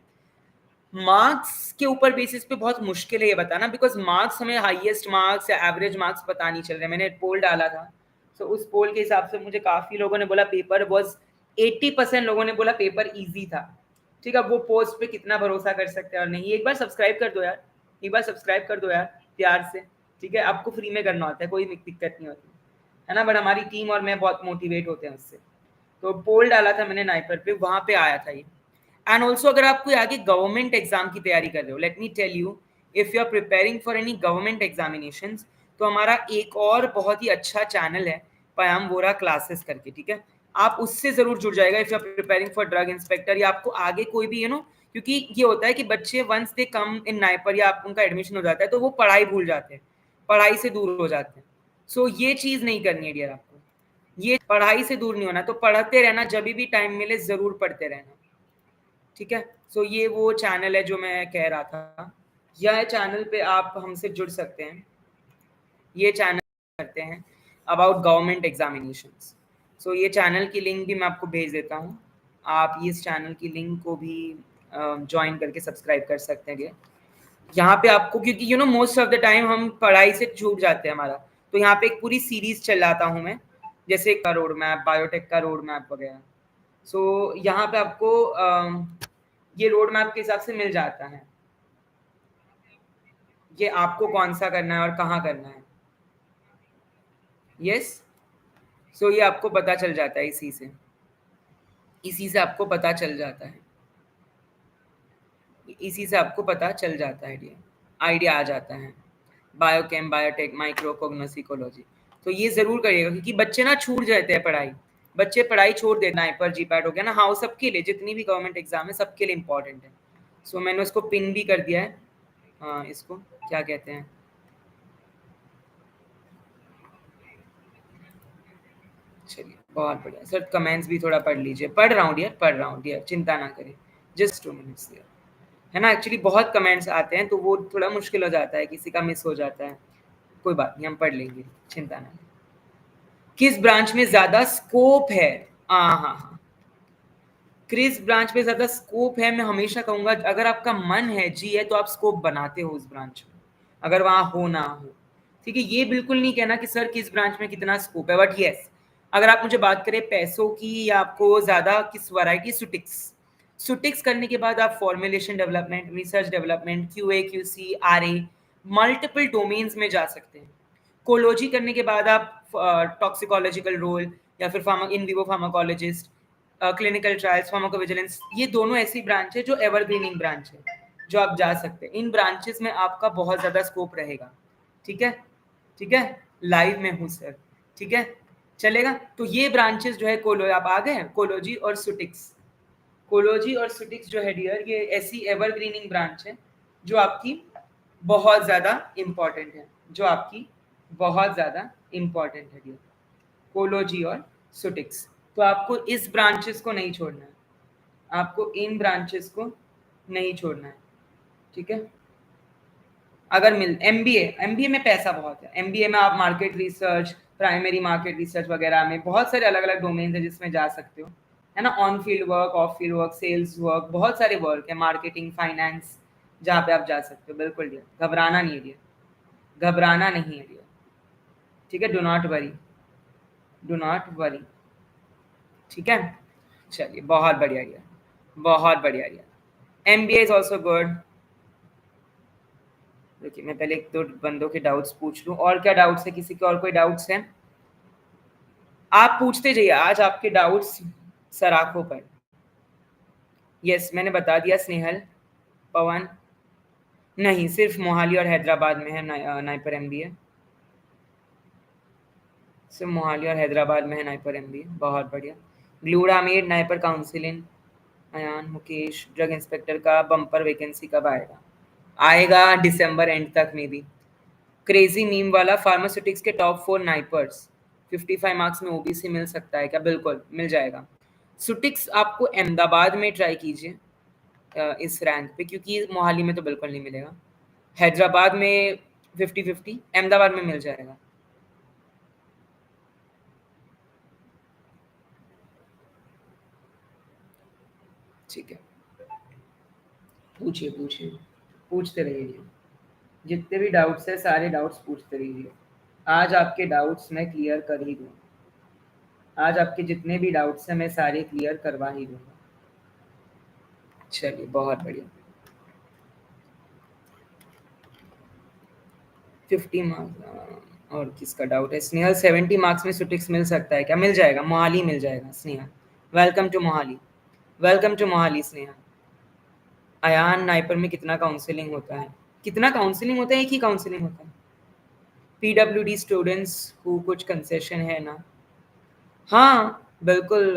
मार्क्स के ऊपर बेसिस पे बहुत मुश्किल है ये बताना, बिकॉज मार्क्स हमें हाईएस्ट मार्क्स या एवरेज मार्क्स पता नहीं चल रहे। मैंने पोल डाला था, तो उस पोल के हिसाब से मुझे काफी लोगों ने बोला पेपर वॉज 80% लोगों ने बोला पेपर इजी था, ठीक है। वो पोस्ट पे कितना भरोसा कर सकते हैं और नहीं, एक बार सब्सक्राइब कर दो यार, एक बार सब्सक्राइब कर दो यार प्यार से, ठीक है, आपको फ्री में करना होता है, कोई दिक्कत नहीं होती है ना, बट हमारी टीम और मैं बहुत मोटिवेट होते हैं उससे। तो पोल डाला था मैंने नाइपर पे, वहां पे आया था ये। एंड ऑल्सो अगर आप कोई आगे गवर्नमेंट एग्जाम की तैयारी कर रहे हो, let me tell you, if you are preparing for any government examination, तो हमारा एक और बहुत ही अच्छा चैनल है पयाम वोरा क्लासेस करके, ठीक है, आप उससे जरूर जुड़ जाएगा if you are preparing for drug inspector, या आपको आगे कोई भी क्योंकि ये होता है कि बच्चे once they come in NIPER या आप उनका एडमिशन हो जाता है तो वो पढ़ाई भूल जाते हैं, पढ़ाई से दूर हो जाते हैं। सो ये चीज नहीं करनी है डियर आपको, ये पढ़ाई से दूर नहीं होना, तो पढ़ते रहना, जब भी टाइम मिले जरूर पढ़ते रहना, ठीक है। सो ये वो चैनल है जो मैं कह रहा था, यह चैनल पे आप हमसे जुड़ सकते हैं, ये चैनल करते हैं अबाउट गवर्नमेंट एग्जामिनेशंस। सो ये चैनल की लिंक भी मैं आपको भेज देता हूँ, आप इस चैनल की लिंक को भी ज्वाइन करके सब्सक्राइब कर सकते हैं। यहाँ पे आपको, क्योंकि मोस्ट ऑफ द टाइम हम पढ़ाई से छूट जाते हैं हमारा, तो यहाँ पे एक पूरी सीरीज चलाता हूँ मैं, जैसे का रोड मैप, बायोटेक का रोड मैप वगैरह। सो यहाँ पे आपको ये रोड मैप के हिसाब से मिल जाता है, ये आपको कौन सा करना है और कहाँ करना है। यस, सो ये आपको पता चल जाता है, इसी से आपको पता चल जाता है, इसी से आपको पता चल जाता है, आइडिया आ जाता है, बायोकेम, बायोटेक, माइक्रो, कोग्नोसिकोलॉजी। तो ये जरूर करिएगा, क्योंकि बच्चे ना छूट जाते हैं पढ़ाई, बच्चे पढ़ाई छोड़ देते हैं, नाइपर, जीपैट हो गया ना, हाँ वो सबके लिए, जितनी भी गवर्नमेंट एग्जाम है सबके लिए इंपॉर्टेंट है। सो मैंने उसको पिन भी कर दिया है, हाँ इसको क्या कहते हैं, चलिए बहुत बढ़िया सर, कमेंट्स भी थोड़ा पढ़ लीजिए, पढ़ रहा हूँ डियर, पढ़ रहा हूँ डियर, चिंता ना करें, जस्ट 2 मिनट्स डियर, है ना। एक्चुअली बहुत कमेंट्स आते हैं तो वो थोड़ा मुश्किल हो जाता है, किसी का मिस हो जाता है, कोई बात नहीं, हम पढ़ लेंगे, चिंता ना करें। किस ब्रांच में ज्यादा स्कोप है? हाँ हाँ हाँ, किस ब्रांच में ज्यादा स्कोप है, मैं हमेशा कहूंगा अगर आपका मन है, जी है, तो आप स्कोप बनाते हो उस ब्रांच में, अगर वहां हो ना हो, ठीक है। ये बिल्कुल नहीं कहना कि सर किस ब्रांच में कितना स्कोप है, बट यस, अगर आप मुझे बात करें पैसों की, या आपको ज्यादा किस वैरायटी, सुटिक्स, सुटिक्स करने के बाद आप formulation development, research development, QA, QC, RA, multiple domains में जा सकते हैं। कोलॉजी करने के बाद आप टॉक्सिकोलॉजिकल रोल, या फिर in vivo pharmacologist, clinical trials, pharmacovigilance, ये दोनों ऐसी ब्रांच है जो एवरग्रीनिंग ब्रांच है, जो आप जा सकते हैं। इन ब्रांचेस में आपका बहुत ज़्यादा स्कोप रहेगा, ठीक है, ठीक है, लाइव में हूँ सर, ठीक है, चलेगा। तो ये ब्रांचेस जो है, आप आ गए, कोलॉजी और सुटिक्स, कोलॉजी और सुटिक्स जो है डियर, ये ऐसी एवरग्रीनिंग ब्रांच है जो आपकी बहुत ज़्यादा इम्पॉर्टेंट है, जो आपकी बहुत ज़्यादा इम्पॉर्टेंट है डियर, कोलॉजी और सुटिक्स। तो आपको इस ब्रांचेस को नहीं छोड़ना है, आपको इन ब्रांचेस को नहीं छोड़ना है, ठीक है। अगर मिल एमबीए, एमबीए में पैसा बहुत है, एमबीए में आप market research, primary market research वगैरह में बहुत सारे अलग अलग डोमेन है जिसमें जा सकते हो, है ना, on field work, off field work, sales work, बहुत सारे वर्क है, मार्केटिंग, फाइनेंस, जहाँ पे आप जा सकते हो, बिल्कुल डियर, घबराना नहीं है डियर, घबराना नहीं है डियर, ठीक है, do not worry, do not worry, ठीक है। चलिए बहुत बढ़िया डियर, बहुत बढ़िया dear, MBA is also good. देखिए मैं पहले एक दो बंदों के डाउट्स पूछ लूं, और क्या डाउट्स है, किसी के और कोई डाउट्स हैं, आप पूछते जाइए, आज आपके डाउट्स सराखों पर। यस मैंने बता दिया, स्नेहल, पवन, नहीं सिर्फ मोहाली और हैदराबाद में है नाइपर एमबीए, सिर्फ मोहाली और हैदराबाद में है नाइपर एमबीए, बहुत बढ़िया। Glutamate, NIPER counselling, Ayan, Mukesh, drug inspector का बम्पर वैकेंसी कब आएगा? आएगा दिसंबर एंड तक में भी। क्रेजी मीम वाला, फार्मास्यूटिक्स के टॉप 4 नाइपर्स 55 मार्क्स में ओबीसी मिल सकता है क्या? बिल्कुल मिल जाएगा। सुटिक्स आपको अहमदाबाद में ट्राई कीजिए इस रैंक पे, क्योंकि मोहाली में तो बिल्कुल नहीं मिलेगा, हैदराबाद में 50-50, अहमदाबाद में मिल जाएगा। ठीक है, पूछिए पूछिए, पूछते रहिए, जितने भी डाउट्स है सारे डाउट्स पूछते रहिए, आज आपके डाउट्स मैं क्लियर कर ही दूंगा, आज आपके जितने भी डाउट्स हैं मैं सारे क्लियर करवा ही दूंगा। चलिए बहुत बढ़िया, 50 मार्क्स और किसका डाउट है? स्नेहल 70 मार्क्स में सुटिक्स मिल सकता है क्या? मिल जाएगा, मोहाली मिल जाएगा Snehal. Welcome to Mohali, welcome to Mohali Snehal. Ayan NIPER में कितना काउंसलिंग होता है? कितना काउंसलिंग होता है? एक ही काउंसलिंग होता है। पीडब्ल्यूडी स्टूडेंट्स को कुछ कंसेशन है ना? हाँ बिल्कुल,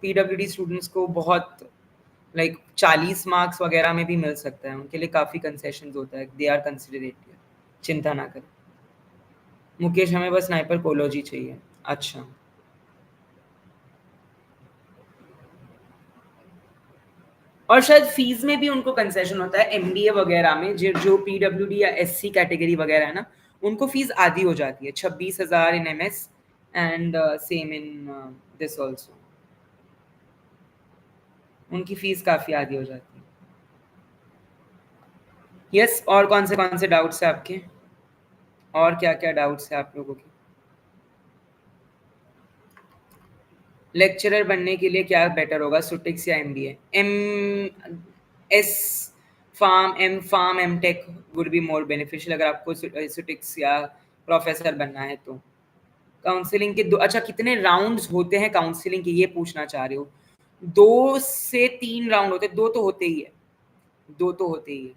पीडब्ल्यूडी स्टूडेंट्स को बहुत लाइक 40 मार्क्स वगैरह में भी मिल सकता है, उनके लिए काफ़ी कंसेशन होता है, दे आर कंसिडरेटेड, चिंता ना करें। मुकेश हमें बस स्नाइपर कोलॉजी चाहिए। अच्छा, और शायद फीस में भी उनको कंसेशन होता है, एमबीए वगैरह में जो पीडब्ल्यूडी या एससी कैटेगरी वगैरह है ना, उनको फीस आधी हो जाती है, 26,000 in MS and same in this also, उनकी फीस काफ़ी आधी हो जाती है। यस, और कौन से डाउट्स है आपके? और क्या क्या डाउट्स है आप लोगों के? लेक्चरर बनने के लिए क्या बेटर होगा, सुटिक्स या MBA? S pharm, M pharm, M tech would be more beneficial अगर आपको सुटिक्स या प्रोफेसर बनना है तो। काउंसलिंग के अच्छा कितने राउंड्स होते हैं काउंसलिंग के, ये पूछना चाह रहे हो? 2 से 3 राउंड होते हैं, 2 तो होते ही है, 2 तो होते ही है।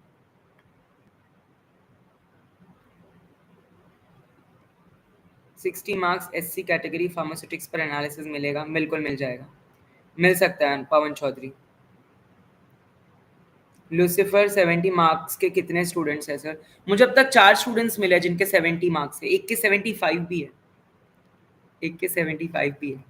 60 मार्क्स एससी कैटेगरी फार्मास्यूटिक्स पर एनालिसिस मिलेगा? बिल्कुल मिल जाएगा, मिल सकता है पवन चौधरी। लूसीफर 70 मार्क्स के कितने स्टूडेंट्स हैं सर? मुझे अब तक 4 स्टूडेंट्स मिले जिनके 70 मार्क्स है, एक के 75 भी है, एक के 75 भी है।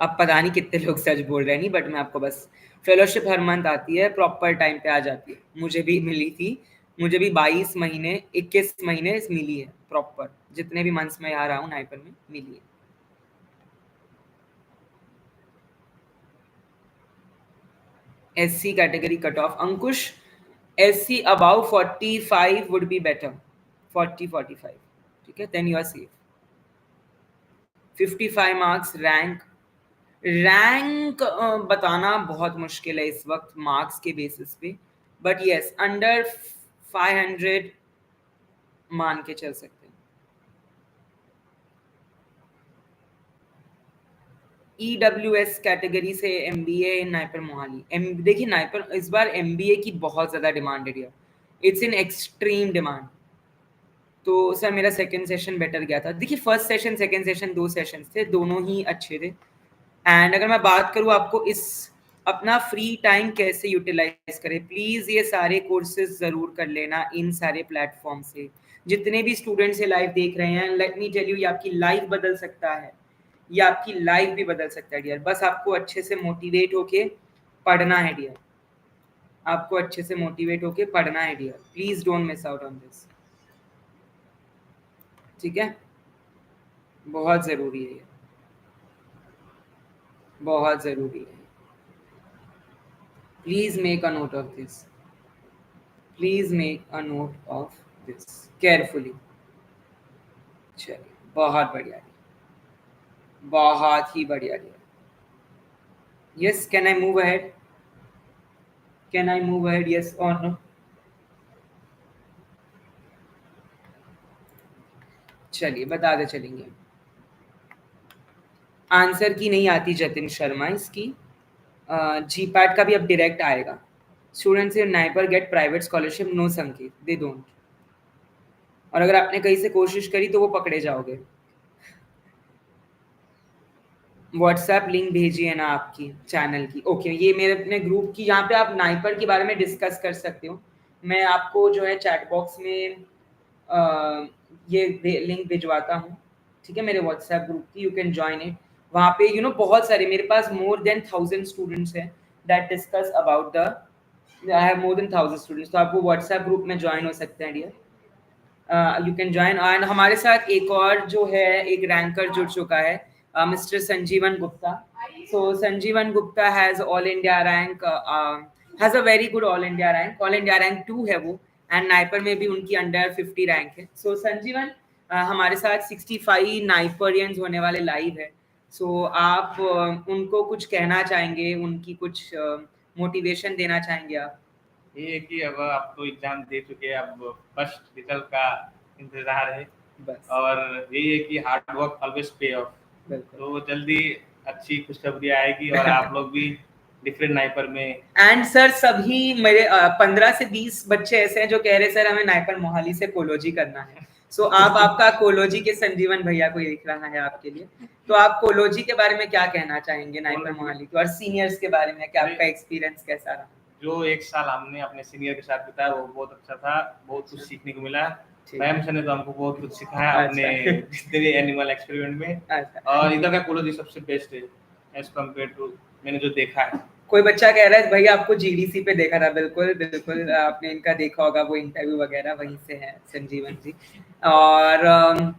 अब पता नहीं कितने लोग सच बोल रहे हैं, नहीं, बट मैं आपको बस, फेलोशिप हर मंथ आती है, प्रॉपर टाइम पे आ जाती है, मुझे भी मिली थी, मुझे भी 22 महीने 21 महीने मिली है प्रॉपर, जितने भी मंथ्स में आ रहा हूँ नाइपर में मिली है। SC category cut off Ankush, SC above 45 would be better, 40-45, ठीक है, then you are safe. 55 marks rank, rank बताना बहुत मुश्किल है इस वक्त मार्क्स के बेसिस पे, बट यस अंडर 500 मान के चल सकते हैं। EWS कैटेगरी से MBA इन नाइपर मोहाली। देखिए नाइपर इस बार MBA की बहुत ज़्यादा डिमांड है, इट्स इन एक्सट्रीम डिमांड। तो सर मेरा सेकंड सेशन बेटर गया था। देखिए first session second session 2 sessions थे, दोनों ही अच्छे थे। एंड अगर मैं बात करूँ आपको इस अपना फ्री टाइम कैसे यूटिलाइज करें, प्लीज़ ये सारे कोर्सेज ज़रूर कर लेना इन सारे प्लेटफॉर्म से। जितने भी स्टूडेंट्स ये लाइव देख रहे हैं, लेट मी टेल यू, ये आपकी लाइफ बदल सकता है, ये आपकी लाइफ भी बदल सकता है डियर। बस आपको अच्छे से मोटिवेट होके पढ़ना है डियर, आपको अच्छे से मोटिवेट होके पढ़ना है dear, please don't miss out on this, ठीक है? बहुत ज़रूरी है ये, बहुत ज़रूरी है। Please make a note of this, please make a note of this carefully. चलिए बहुत बढ़िया, बहुत ही बढ़िया। Yes, can I move ahead? Can I move ahead, yes और नो? चलिए बताते चलेंगे। आंसर की नहीं आती जतिन शर्मा इसकी, जीपैट का भी अब डायरेक्ट आएगा। Students in NIPER get private scholarship, no Sanket, they don't. और अगर आपने कहीं से कोशिश करी तो वो पकड़े जाओगे। व्हाट्सएप लिंक भेजिए ना आपकी चैनल की। ओके, ये मेरे अपने ग्रुप की, यहाँ पे आप नाइपर के बारे में डिस्कस कर सकते हो। मैं आपको जो है चैट बॉक्स में ये लिंक भिजवाता हूँ, ठीक है, मेरे व्हाट्सएप ग्रुप की, यू कैन ज्वाइन इट। वहाँ पे बहुत सारे, मेरे पास मोर देन 1000 स्टूडेंट्स हैं that discuss about the, I have more than 1000 students, तो आप वो व्हाट्सएप ग्रुप में ज्वाइन हो सकते हैं dear, you can join. And हमारे साथ एक और जो है एक रैंकर जुड़ चुका है, mister Sanjeevan Gupta. So Sanjeevan Gupta has all India rank, has a very good all India rank, all India rank 2 है वो, एंड नाइपर में भी उनकी अंडर 50 रैंक है। सो संजीवन हमारे साथ 65 नाइपरियंस होने वाले लाइव है। सो आप उनको कुछ कहना चाहेंगे, उनकी कुछ मोटिवेशन देना चाहेंगे आप? ये है कि अब आप तो एग्जाम दे चुके हैं, अब फर्स्ट रिजल्ट का इंतजार है बस और यही है कि हार्ड वर्क ऑलवेज पे ऑफ। बिल्कुल। तो जल्दी अच्छी खुशखबरी आएगी और आप लोग भी डिफरेंट नाइपर में। एंड सर सभी मेरे 15 से 20 बच्चे ऐसे हैं जो कह रहे सर हमें नाइपर मोहाली से कोलोजी करना है। सो आप आपका कोलोजी के संजीवन भैया को देख रहा है आपके लिए, तो आप कोलोजी के बारे में क्या कहना चाहेंगे नाइपर मोहाली के और सीनियर्स के बारे में, कि आपका एक्सपीरियंस कैसा रहा? जो एक साल हमने अपने सीनियर के साथ बिताया वो बहुत अच्छा था, बहुत कुछ सीखने को मिला। मैम सर ने तो हमको बहुत कुछ सिखाया अपने जितने भी एनिमल एक्सपेरिमेंट में, और इधर का कोलोजी सबसे बेस्ट है एज कम्पेयर टू मैंने जो देखा है। कोई बच्चा कह रहा है भैया आपको जीडीसी पे देखा था, बिल्कुल बिल्कुल आपने इनका देखा होगा वो इंटरव्यू वगैरह, वहीं से है संजीवन जी। और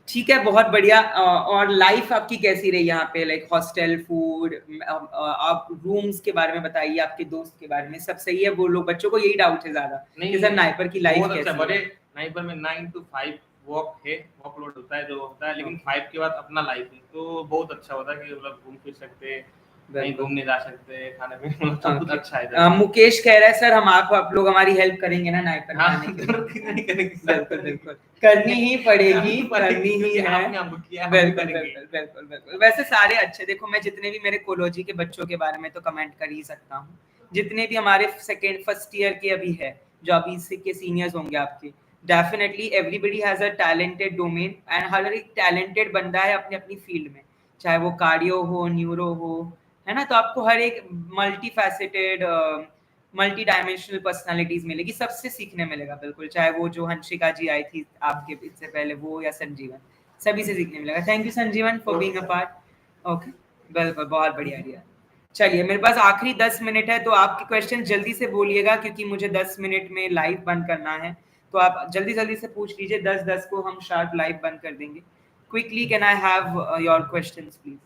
ठीक है, बहुत बढ़िया। और लाइफ आपकी कैसी रही यहाँ पे, लाइक हॉस्टल फूड, आप रूम्स के बारे में बताइए, आपके दोस्त के बारे में, सब सही है? वो लोग बच्चों को यही डाउट है ज्यादा कि सर नाइपर की लाइफ कैसी है? बड़े नाइपर में 9 to 5 वर्कलोड होता है जो होता है, लेकिन 5 के बाद अपना लाइफ है, तो बहुत अच्छा होता है कि मतलब घूम फिर सकते हैं, कहीं घूमने जा सकते हैं, खाने पीने सब कुछ अच्छा है। मुकेश कह रहा है सर हम आप लोग हमारी हेल्प करेंगे ना नाइपर में आने के लिए? बिल्कुल बिल्कुल करनी ही पड़ेगी, करनी ही है। बिल्कुल बिल्कुल बिल्कुल बिल्कुल। वैसे सारे अच्छे, देखो मैं जितने भी मेरे कोलोजी के बच्चों के बारे में तो कमेंट कर ही सकता हूँ, जितने भी हमारे सेकेंड फर्स्ट ईयर के अभी है, जो अभी के सीनियर्स होंगे आपके, definitely everybody has a talented domain and हर एक टैलेंटेड बंदा है अपनी अपनी फील्ड में, चाहे वो कार्डियो हो, न्यूरो हो, है ना? तो आपको हर एक multi faceted multi dimensional personalities मिलेगी, सबसे सीखने मिलेगा बिल्कुल, चाहे वो जो हंसिका जी आई थी आपके इससे पहले वो या संजीवन, सभी से सीखने मिलेगा। Thank you Sanjeevan for being a part. Okay बिल्कुल, बहुत बढ़िया आइडिया। चलिए मेरे पास आखिरी 10 मिनट है, तो आपके क्वेश्चन जल्दी से बोलिएगा क्योंकि मुझे 10 मिनट में लाइव बंद करना है, तो आप जल्दी जल्दी से पूछ लीजिए, 10-10 को हम शार्प लाइव बंद कर देंगे। Quickly can I have your questions please?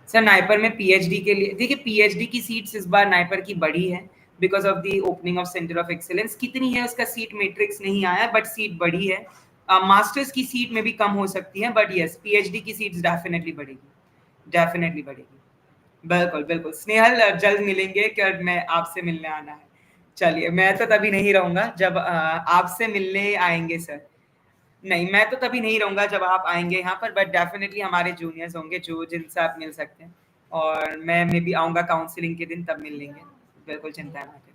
Sir NIPER में पीएचडी के लिए, देखिए पीएचडी की सीट्स इस बार नाइपर की बढ़ी है because of the opening of centre of excellence. कितनी है उसका सीट मैट्रिक्स नहीं आया, बट सीट बढ़ी है। मास्टर्स की सीट में भी कम हो सकती है, बट यस पीएचडी की सीट्स डेफिनेटली बढ़ेगी, डेफिनेटली बढ़ेगी। बिल्कुल बिल्कुल स्नेहल, जल्द मिलेंगे, क्या मैं आपसे मिलने आना है। चलिए मैं तो तभी नहीं रहूंगा जब आपसे मिलने आएंगे सर, नहीं मैं तो तभी नहीं रहूंगा जब आप आएंगे यहाँ पर, बट डेफिनेटली हमारे जूनियर्स होंगे जो जिनसे आप मिल सकते हैं, और मैं मे भी आऊंगा काउंसलिंग के दिन, तब मिल लेंगे, बिल्कुल चिंता ना करें।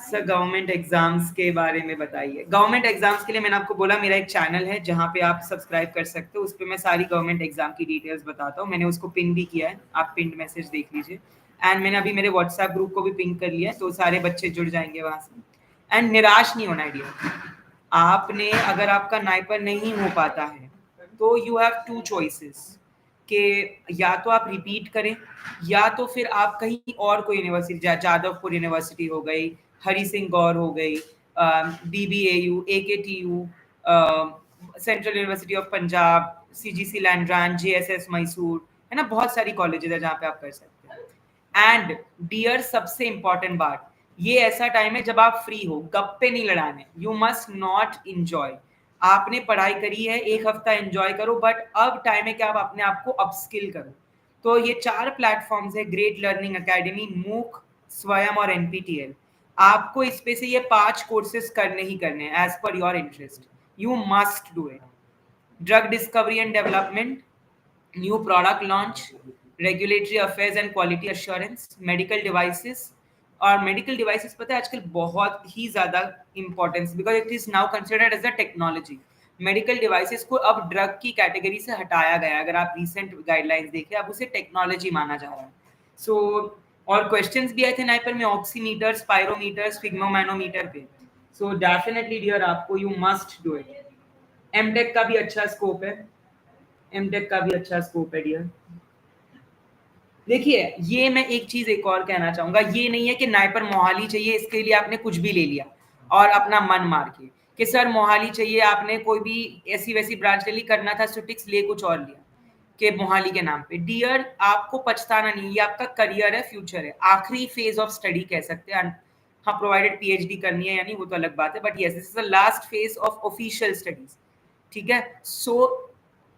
सर गवर्नमेंट एग्जाम्स के बारे में बताइए। गवर्नमेंट एग्जाम्स के लिए मैंने आपको बोला मेरा एक चैनल है जहाँ पे आप सब्सक्राइब कर सकते हो, उस पर मैं सारी गवर्नमेंट एग्जाम की डिटेल्स बताता हूँ, मैंने उसको पिन भी किया है, आप पिन मैसेज देख लीजिए। एंड मैंने अभी मेरे व्हाट्सएप ग्रुप को भी पिन कर लिया है, तो सारे बच्चे जुड़ जाएंगे वहां से। एंड निराश नहीं होना डियर, आपने अगर आपका नाइपर नहीं हो पाता है तो यू हैव टू चॉइसेस, कि या तो आप रिपीट करें, या तो फिर आप कहीं और कोई यूनिवर्सिटी, जादवपुर यूनिवर्सिटी हो गई, हरी सिंह गौर हो गई, BBAU, AKTU, central university of Punjab, CGC लैंड्रान, JSS Mysore, है ना, बहुत सारी कॉलेजेस है जहाँ पे आप कर सकते हैं। एंड डियर सबसे इंपॉर्टेंट बात, ये ऐसा टाइम है जब आप फ्री हो, गप्पे नहीं लड़ाने, यू मस्ट नॉट इंजॉय। आपने पढ़ाई करी है, एक हफ्ता एंजॉय करो, बट अब टाइम है कि आप अपने आप को अपस्किल करो। तो ये 4 प्लेटफॉर्म्स है, ग्रेट लर्निंग अकेडमी, मूक, स्वयं और NPTEL। आपको इस पे से ये 5 कोर्सेज करने ही करने हैं as per your interest, you must do it. Drug discovery and development, new product launch, regulatory affairs and quality assurance, medical devices. और मेडिकल डिवाइसेस पता है आजकल बहुत ही ज्यादा importance, because it is now considered as a technology. Medical devices को अब drug की कैटेगरी से हटाया गया है, अगर आप रिसेंट गाइडलाइंस देखें अब उसे टेक्नोलॉजी माना जा रहा है। सो और क्वेश्चंस भी आए थे नाइपर में ऑक्सीमीटर, स्पायरोमीटर, स्फिग्मोमैनोमीटर पे। सो डेफिनेटली डियर आपको you must do it. M tech का भी अच्छा स्कोप है, एमटेक का भी अच्छा स्कोप है डियर। देखिए ये मैं एक चीज एक और कहना चाहूंगा, ये नहीं है कि नाइपर मोहाली चाहिए इसके लिए आपने कुछ भी ले लिया और अपना मन मार के कि सर मोहाली चाहिए, आपने कोई भी ऐसी वैसी ब्रांच ले ली, करना था सुटिक्स ले कुछ और लिया। के मोहाली के नाम पे। डियर, आपको पछताना नहीं, ये आपका करियर है, फ्यूचर है, आखिरी फेज ऑफ स्टडी कह सकते हैं। हाँ, प्रोवाइडेड पीएचडी करनी है या नहीं वो तो अलग बात है, but yes this is the last phase of official studies, ठीक है। सो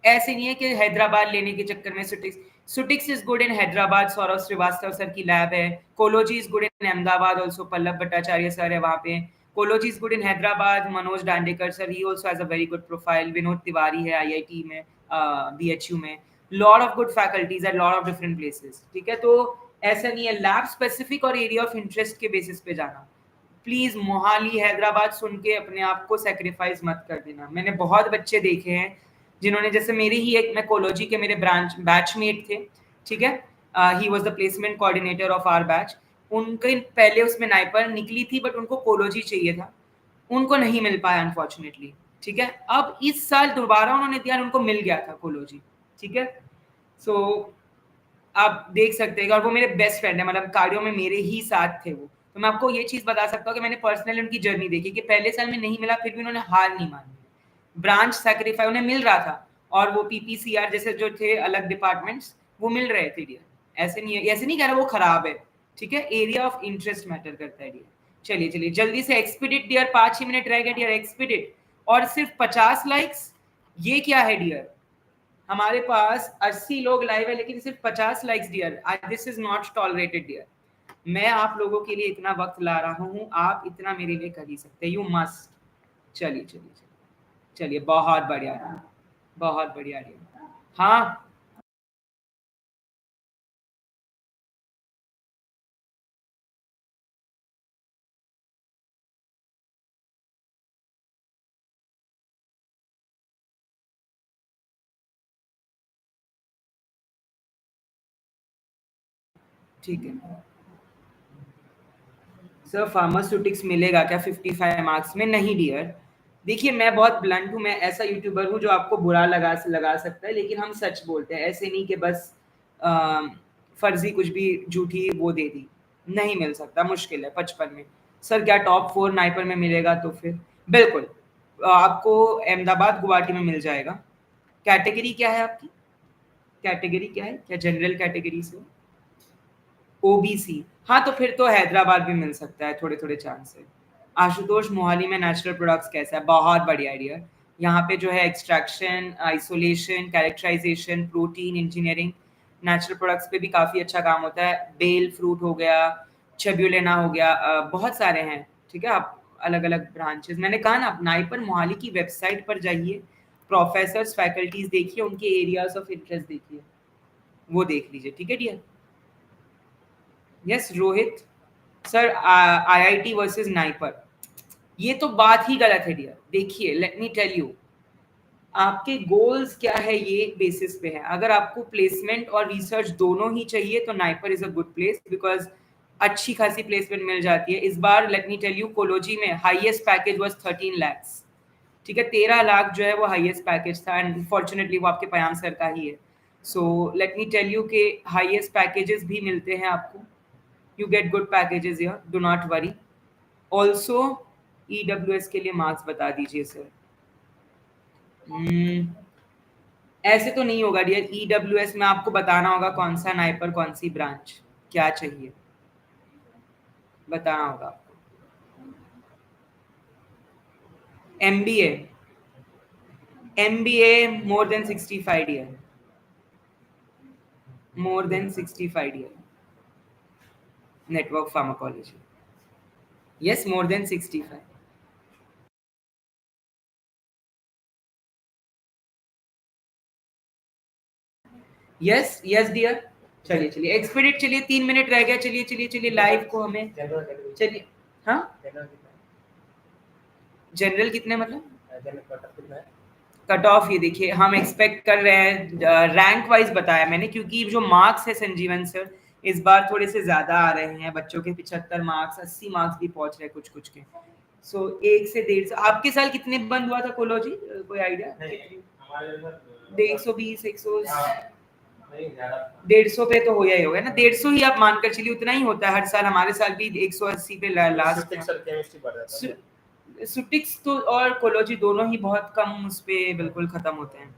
ऐसे नहीं है कि हैदराबाद लेने के चक्कर में सुटिक्स is good in Hyderabad, Saurabh Srivastava sir की लैब है। कोलोजी is good in Ahmedabad, also Pallav Bhattacharya sir है वहाँ पे। कोलोजी is good in Hyderabad, Manoj Dandekar sir, he also has a very good profile. Vinod Tiwari है आईआईटी में, बीएचयू में। Lot of good faculties at lot of different places, ठीक है। तो ऐसा नहीं है, लैब स्पेसिफिक और एरिया ऑफ इंटरेस्ट के बेसिस पे जाना। प्लीज मोहाली हैदराबाद सुन के अपने आप को सेक्रीफाइस मत कर देना। मैंने बहुत बच्चे देखे हैं जिन्होंने, जैसे मेरे ही एक, मैं कोलोजी के मेरे ब्रांच बैचमेट थे, ठीक है, he was the placement coordinator of our batch. उनके पहले उसमें नाइपर निकली थी बट उनको कोलोजी चाहिए था, उनको नहीं मिल पाया अनफॉर्चुनेटली, ठीक है। अब इस साल दोबारा उन्होंने दिया, उनको मिल गया था कोलोजी, ठीक है। सो आप देख सकते हैं, और वो मेरे बेस्ट फ्रेंड है, मतलब कार्डियो में मेरे ही साथ थे वो। तो मैं आपको ये चीज बता सकता हूँ कि मैंने पर्सनली उनकी जर्नी देखी कि पहले साल में नहीं मिला फिर भी उन्होंने हार नहीं मानी, ब्रांच सैक्रिफाई उन्हें मिल रहा था, और वो पीपीसीआर जैसे जो थे अलग डिपार्टमेंट्स वो मिल रहे थे डियर। ऐसे नहीं है, ऐसे नहीं कह रहा वो खराब है, ठीक है, एरिया ऑफ इंटरेस्ट मैटर करता है डियर। चलिए चलिए जल्दी से एक्सपीडिट डियर, 5 ही मिनट रह गए डियर, एक्सपीडिट। और सिर्फ 50 लाइक्स, ये क्या है डियर, हमारे पास 80 लोग लाइव है लेकिन सिर्फ 50 likes dear, this is not tolerated dear. मैं आप लोगों के लिए इतना वक्त ला रहा हूँ, आप इतना मेरे लिए कर ही सकते हैं, यू मस्ट। चलिए चलिए चलिए, बहुत बढ़िया, बहुत बढ़िया डियर। हाँ ठीक है सर, फार्मास्यूटिक्स मिलेगा क्या 55 मार्क्स में? नहीं डियर, देखिए मैं बहुत ब्लंट हूँ, मैं ऐसा यूट्यूबर हूँ जो आपको बुरा लगा सकता है, लेकिन हम सच बोलते हैं, ऐसे नहीं कि बस फर्जी कुछ भी झूठी वो दे दी। नहीं मिल सकता, मुश्किल है 55 में। सर क्या टॉप 4 नाइपर में मिलेगा? तो फिर बिल्कुल आपको अहमदाबाद गुवाहाटी में मिल जाएगा। कैटेगरी क्या है आपकी? कैटेगरी क्या है? क्या जनरल कैटेगरी से? ओबीसी, हाँ तो फिर तो हैदराबाद भी मिल सकता है, थोड़े थोड़े चांस है। आशुतोष, मोहाली में नेचुरल प्रोडक्ट्स कैसा है? बहुत बढ़िया आइडिया। यहाँ पे जो है extraction, isolation, characterisation, protein engineering, natural products पे भी काफ़ी अच्छा काम होता है। बेल फ्रूट हो गया, छब्यूलेना हो गया, बहुत सारे हैं, ठीक है। आप अलग अलग ब्रांचेस, मैंने कहा ना, नाइपर मोहाली की वेबसाइट पर जाइए, प्रोफेसर्स फैकल्टीज देखिए, उनके एरियाज ऑफ इंटरेस्ट देखिए, वो देख लीजिए, ठीक है dear. Yes Rohit sir, IIT versus NIPER, ये तो बात ही गलत है डियर। देखिए लेट मी टेल यू, आपके गोल्स क्या है ये बेसिस पे है। अगर आपको प्लेसमेंट और रिसर्च दोनों ही चाहिए तो NIPER is a good place, because अच्छी खासी प्लेसमेंट मिल जाती है। इस बार लेट मी टेल यू, कोलोजी में हाईएस्ट पैकेज वाज 13 lakhs, ठीक है, 13 लाख जो है वो हाईएस्ट पैकेज था, एंड फॉर्चुनेटली वो आपके पयाम सर का ही है। So let me tell you के हाईएस्ट पैकेजेस भी मिलते हैं आपको, you get good packages here, do not worry. Also EWS के लिए मार्क्स बता दीजिए सर। ऐसे तो नहीं होगा डियर, EWS में आपको बताना होगा कौन सा नाइपर, कौन सी ब्रांच, क्या चाहिए बताना होगा आपको। MBA more than 65 dear, more than 65 dear, network pharmacology, yes more than 65। Yes yes dear. चलिए चलिए एक्सपीडिट, चलिए 3 मिनट रह गया, चलिए चलिए चलिए लाइव को हमें, चलिए हाँ जनरल कितने मतलब कट ऑफ, ये देखिए हम एक्सपेक्ट कर रहे हैं, रैंक वाइज बताया मैंने, क्योंकि जो मार्क्स है संजीवन सर इस बार थोड़े से ज्यादा आ रहे हैं, बच्चों के 75 मार्क्स 80 मार्क्स भी पहुंच रहे हैं कुछ कुछ के। सो 1 से 150। आपके साल कितने बंद हुआ था कोलोजी, कोई आइडिया? 120, 100, 150 पे तो हो ही होगा ना, 150 ही आप मानकर चलिए, उतना ही होता है हर साल। हमारे साल भी 180 पे लास्ट। सुटिक्स तो और कोलोजी दोनों ही बहुत कम उस पे बिल्कुल खत्म होते हैं।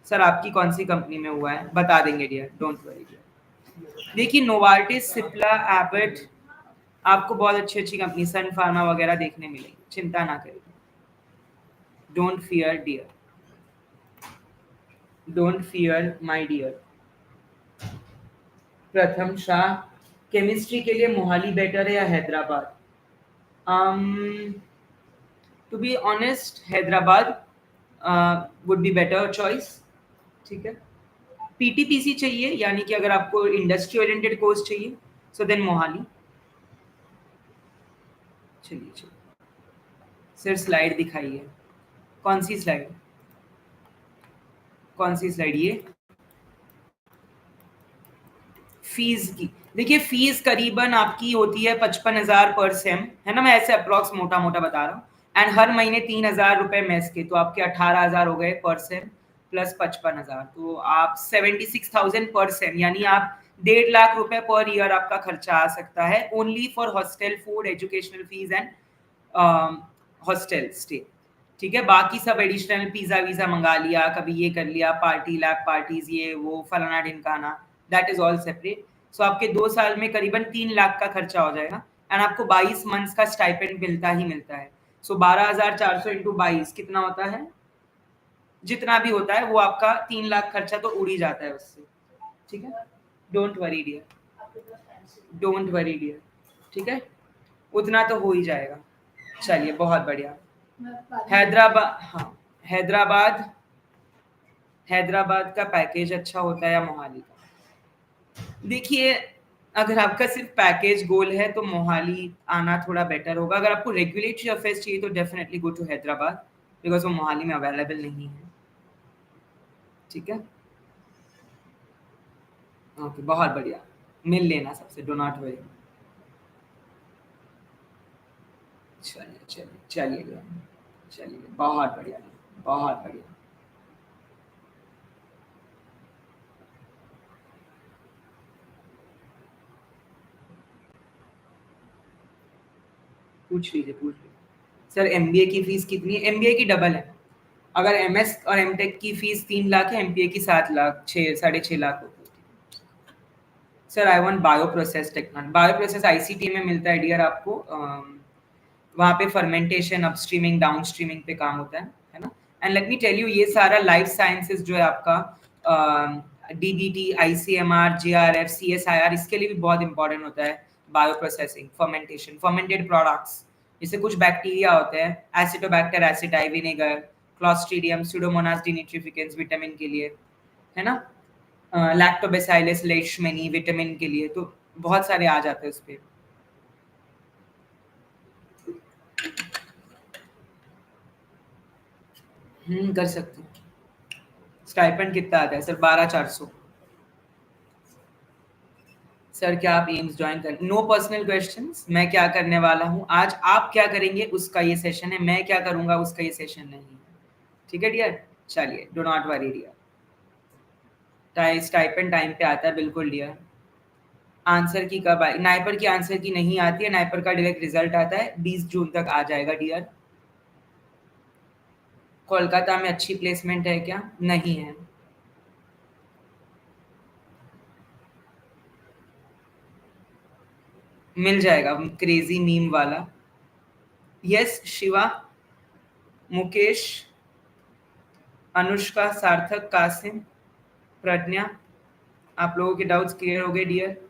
सर आपकी कौन सी कंपनी में हुआ है बता देंगे डियर, डोंट वरी डियर। देखिए नोवार्टिस, सिप्ला, एबट, आपको बहुत अच्छी अच्छी कंपनी सन फार्मा वगैरह देखने मिलेगी, चिंता ना करिए। Don't fear dear, don't fear my dear. Pratham Shah, chemistry के लिए मोहाली बेटर है या Hyderabad? To be honest Hyderabad would be better choice, ठीक है। पीटीपीसी चाहिए यानी कि अगर आपको इंडस्ट्री ओरिएंटेड कोर्स चाहिए सो देन मोहाली। चलिए चलिए सर स्लाइड दिखाइए, कौन सी स्लाइड, कौन सी स्लाइड? ये फीस की, देखिए फीस करीबन आपकी होती है 55,000 पर सेम, है ना, मैं ऐसे अप्रॉक्स मोटा मोटा बता रहा हूँ। एंड हर महीने 3,000 रुपए मेस के, तो आपके 18,000 हो गए पर सेम प्लस 55,000, तो आप 76,000 पर सेम, यानी आप 1.5 लाख रुपए पर ईयर आपका खर्चा आ सकता है only for hostel, food, educational fees and hostel stay, ठीक है। बाकी सब एडिशनल पिज्जा वीजा मंगा लिया, कभी ये कर लिया, पार्टी लैब पार्टीज, ये वो फलाना ढिमकाना, दैट इज ऑल सेपरेट। सो आपके 2 साल में करीबन 3 लाख का खर्चा हो जाएगा एंड आपको 22 मंथ्स का स्टाइपेंड मिलता ही मिलता है। सो 12,400 इंटू 22 कितना होता है, जितना भी होता है वो आपका 3 लाख खर्चा तो उड़ ही जाता है उससे, ठीक है। Don't worry dear, don't worry dear, ठीक है, उतना तो हो ही जाएगा। चलिए बहुत बढ़िया। हैदराबाद, हाँ हैदराबाद, हैदराबाद का पैकेज अच्छा होता है या मोहाली का? देखिए अगर आपका सिर्फ पैकेज गोल है तो मोहाली आना थोड़ा बेटर होगा। अगर आपको रेगुलेटरी अफेयर्स चाहिए तो definitely go to Hyderabad, because वो मोहाली में अवेलेबल नहीं है, ठीक है। ओके बहुत बढ़िया, मिल लेना सबसे, डो नॉट वरी। चलिए चलिए चलिए चलिए बहुत बढ़िया, बहुत बढ़िया। पूछ लीजिए पूछ लीजिए। सर एमबीए की फीस कितनी है? एमबीए की डबल है। अगर एमएस और एमटेक की फीस 3 लाख है, एमपीए की 7 लाख, 6.5 लाख होती है। Sir I want bio process technology, bio process ICT में मिलता है डियर आपको। वहाँ पे फर्मेंटेशन, अपस्ट्रीमिंग, डाउनस्ट्रीमिंग पे काम होता है ना। And let me tell you, ये सारा लाइफ साइंसेस जो है आपका डीबीटी, आईसीएमआर, जेआरएफ, सीएसआईआर, इसके लिए भी बहुत इंपॉर्टेंट होता है bio processing, fermentation, fermented products. जैसे कुछ बैक्टीरिया होते हैं, Acetobacter aceti, vinegar, Clostridium, Pseudomonas डिनिट्रिफिकेंस vitamin के लिए, है ना, लैक्टोबैसिलस लेशमैनी विटामिन के लिए, तो बहुत सारे आ जाते हैं उस पर। कर सकते हैं। स्टाइपेंड कितना आता है सर? 12,400। सर क्या आप एम्स ज्वाइन कर? No personal questions. मैं क्या करने वाला हूँ आज, आप क्या करेंगे उसका ये सेशन है, मैं क्या करूंगा उसका ये सेशन नहीं है, ठीक है डियर। चलिए do not worry dear, stipend time पे आता है बिल्कुल डियर। आंसर की कब आई? नाइपर की आंसर की नहीं आती है, नाइपर का डायरेक्ट रिजल्ट आता है 20 जून तक आ जाएगा डियर। कोलकाता में अच्छी प्लेसमेंट है क्या? नहीं है। मिल जाएगा, क्रेजी मीम वाला। यस शिवा, मुकेश, अनुष्का, सार्थक, कासिम, प्रज्ञा, आप लोगों के डाउट्स क्लियर हो गए डियर?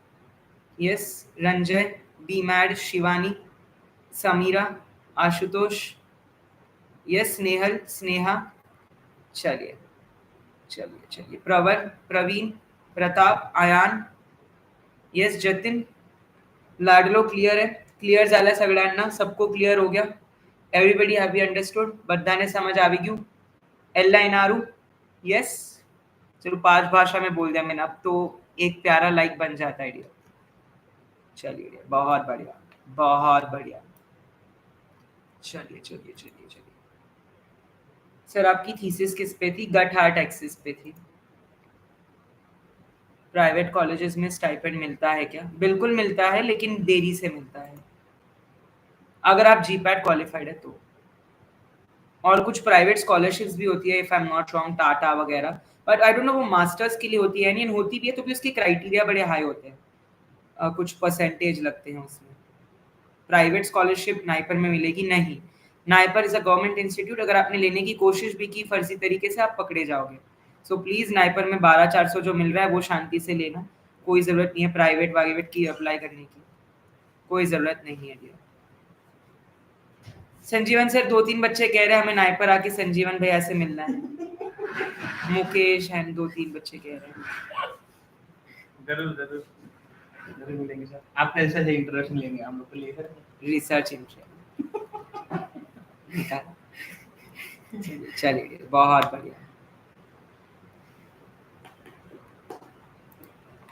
यस, रंजय, बी मैड, शिवानी, समीरा, आशुतोष, यस, स्नेहल, स्नेहा, चलिए चलिए चलिए, प्रवर, प्रवीण, प्रताप, आयान, यस, जतिन, लाडलो क्लियर है, क्लियर झाला सगळ्यांना, सबको क्लियर हो गया? Everybody have you understood? बधाने समझ आ गई? एल्ला इनारू, यस। चलो 5 भाषा में बोल दिया मैंने, अब तो एक प्यारा लाइक बन जाता है डियर। चलिए बहुत बढ़िया, बहुत बढ़िया। चलिए चलिए चलिए चलिए। सर आपकी थीसिस किस पे थी? गट हार्ट एक्सिस पे थी। प्राइवेट कॉलेजेस में स्टाइपेंड मिलता है क्या? बिल्कुल मिलता है, लेकिन देरी से मिलता है, अगर आप जीपैट क्वालिफाइड है तो। और कुछ प्राइवेट स्कॉलरशिप्स भी होती है if I am not wrong, Tata वगैरह, बट आई डोंट नो वो मास्टर्स के लिए होती है नहीं, होती भी है तो भी उसके क्राइटेरिया बड़े हाई होते हैं, कुछ परसेंटेज लगते हैं उसमें। प्राइवेट स्कॉलरशिप नाइपर में मिलेगी नहीं, NIPER is a government institute, अगर आपने लेने की कोशिश भी की फर्जी तरीके से आप पकड़े जाओगे। सो प्लीज नाइपर में 12,400 जो मिल रहा है वो शांति से लेना, कोई जरूरत नहीं है प्राइवेट वाइवेट की अप्लाई करने की, कोई जरूरत नहीं है डियर। संजीवन सर 2-3 बच्चे कह रहे हैं हमें नाइपर आके संजीवन भैया से मिलना है, मुकेश एंड 2-3 बच्चे कह रहे हैं। जरूर जरूर जरूर मिलेंगे सर, आप कैसे से इंट्रोडक्शन लेंगे हम लोग के लिए सर? रिसर्च इंटरेस्ट चलिए बहुत बढ़िया,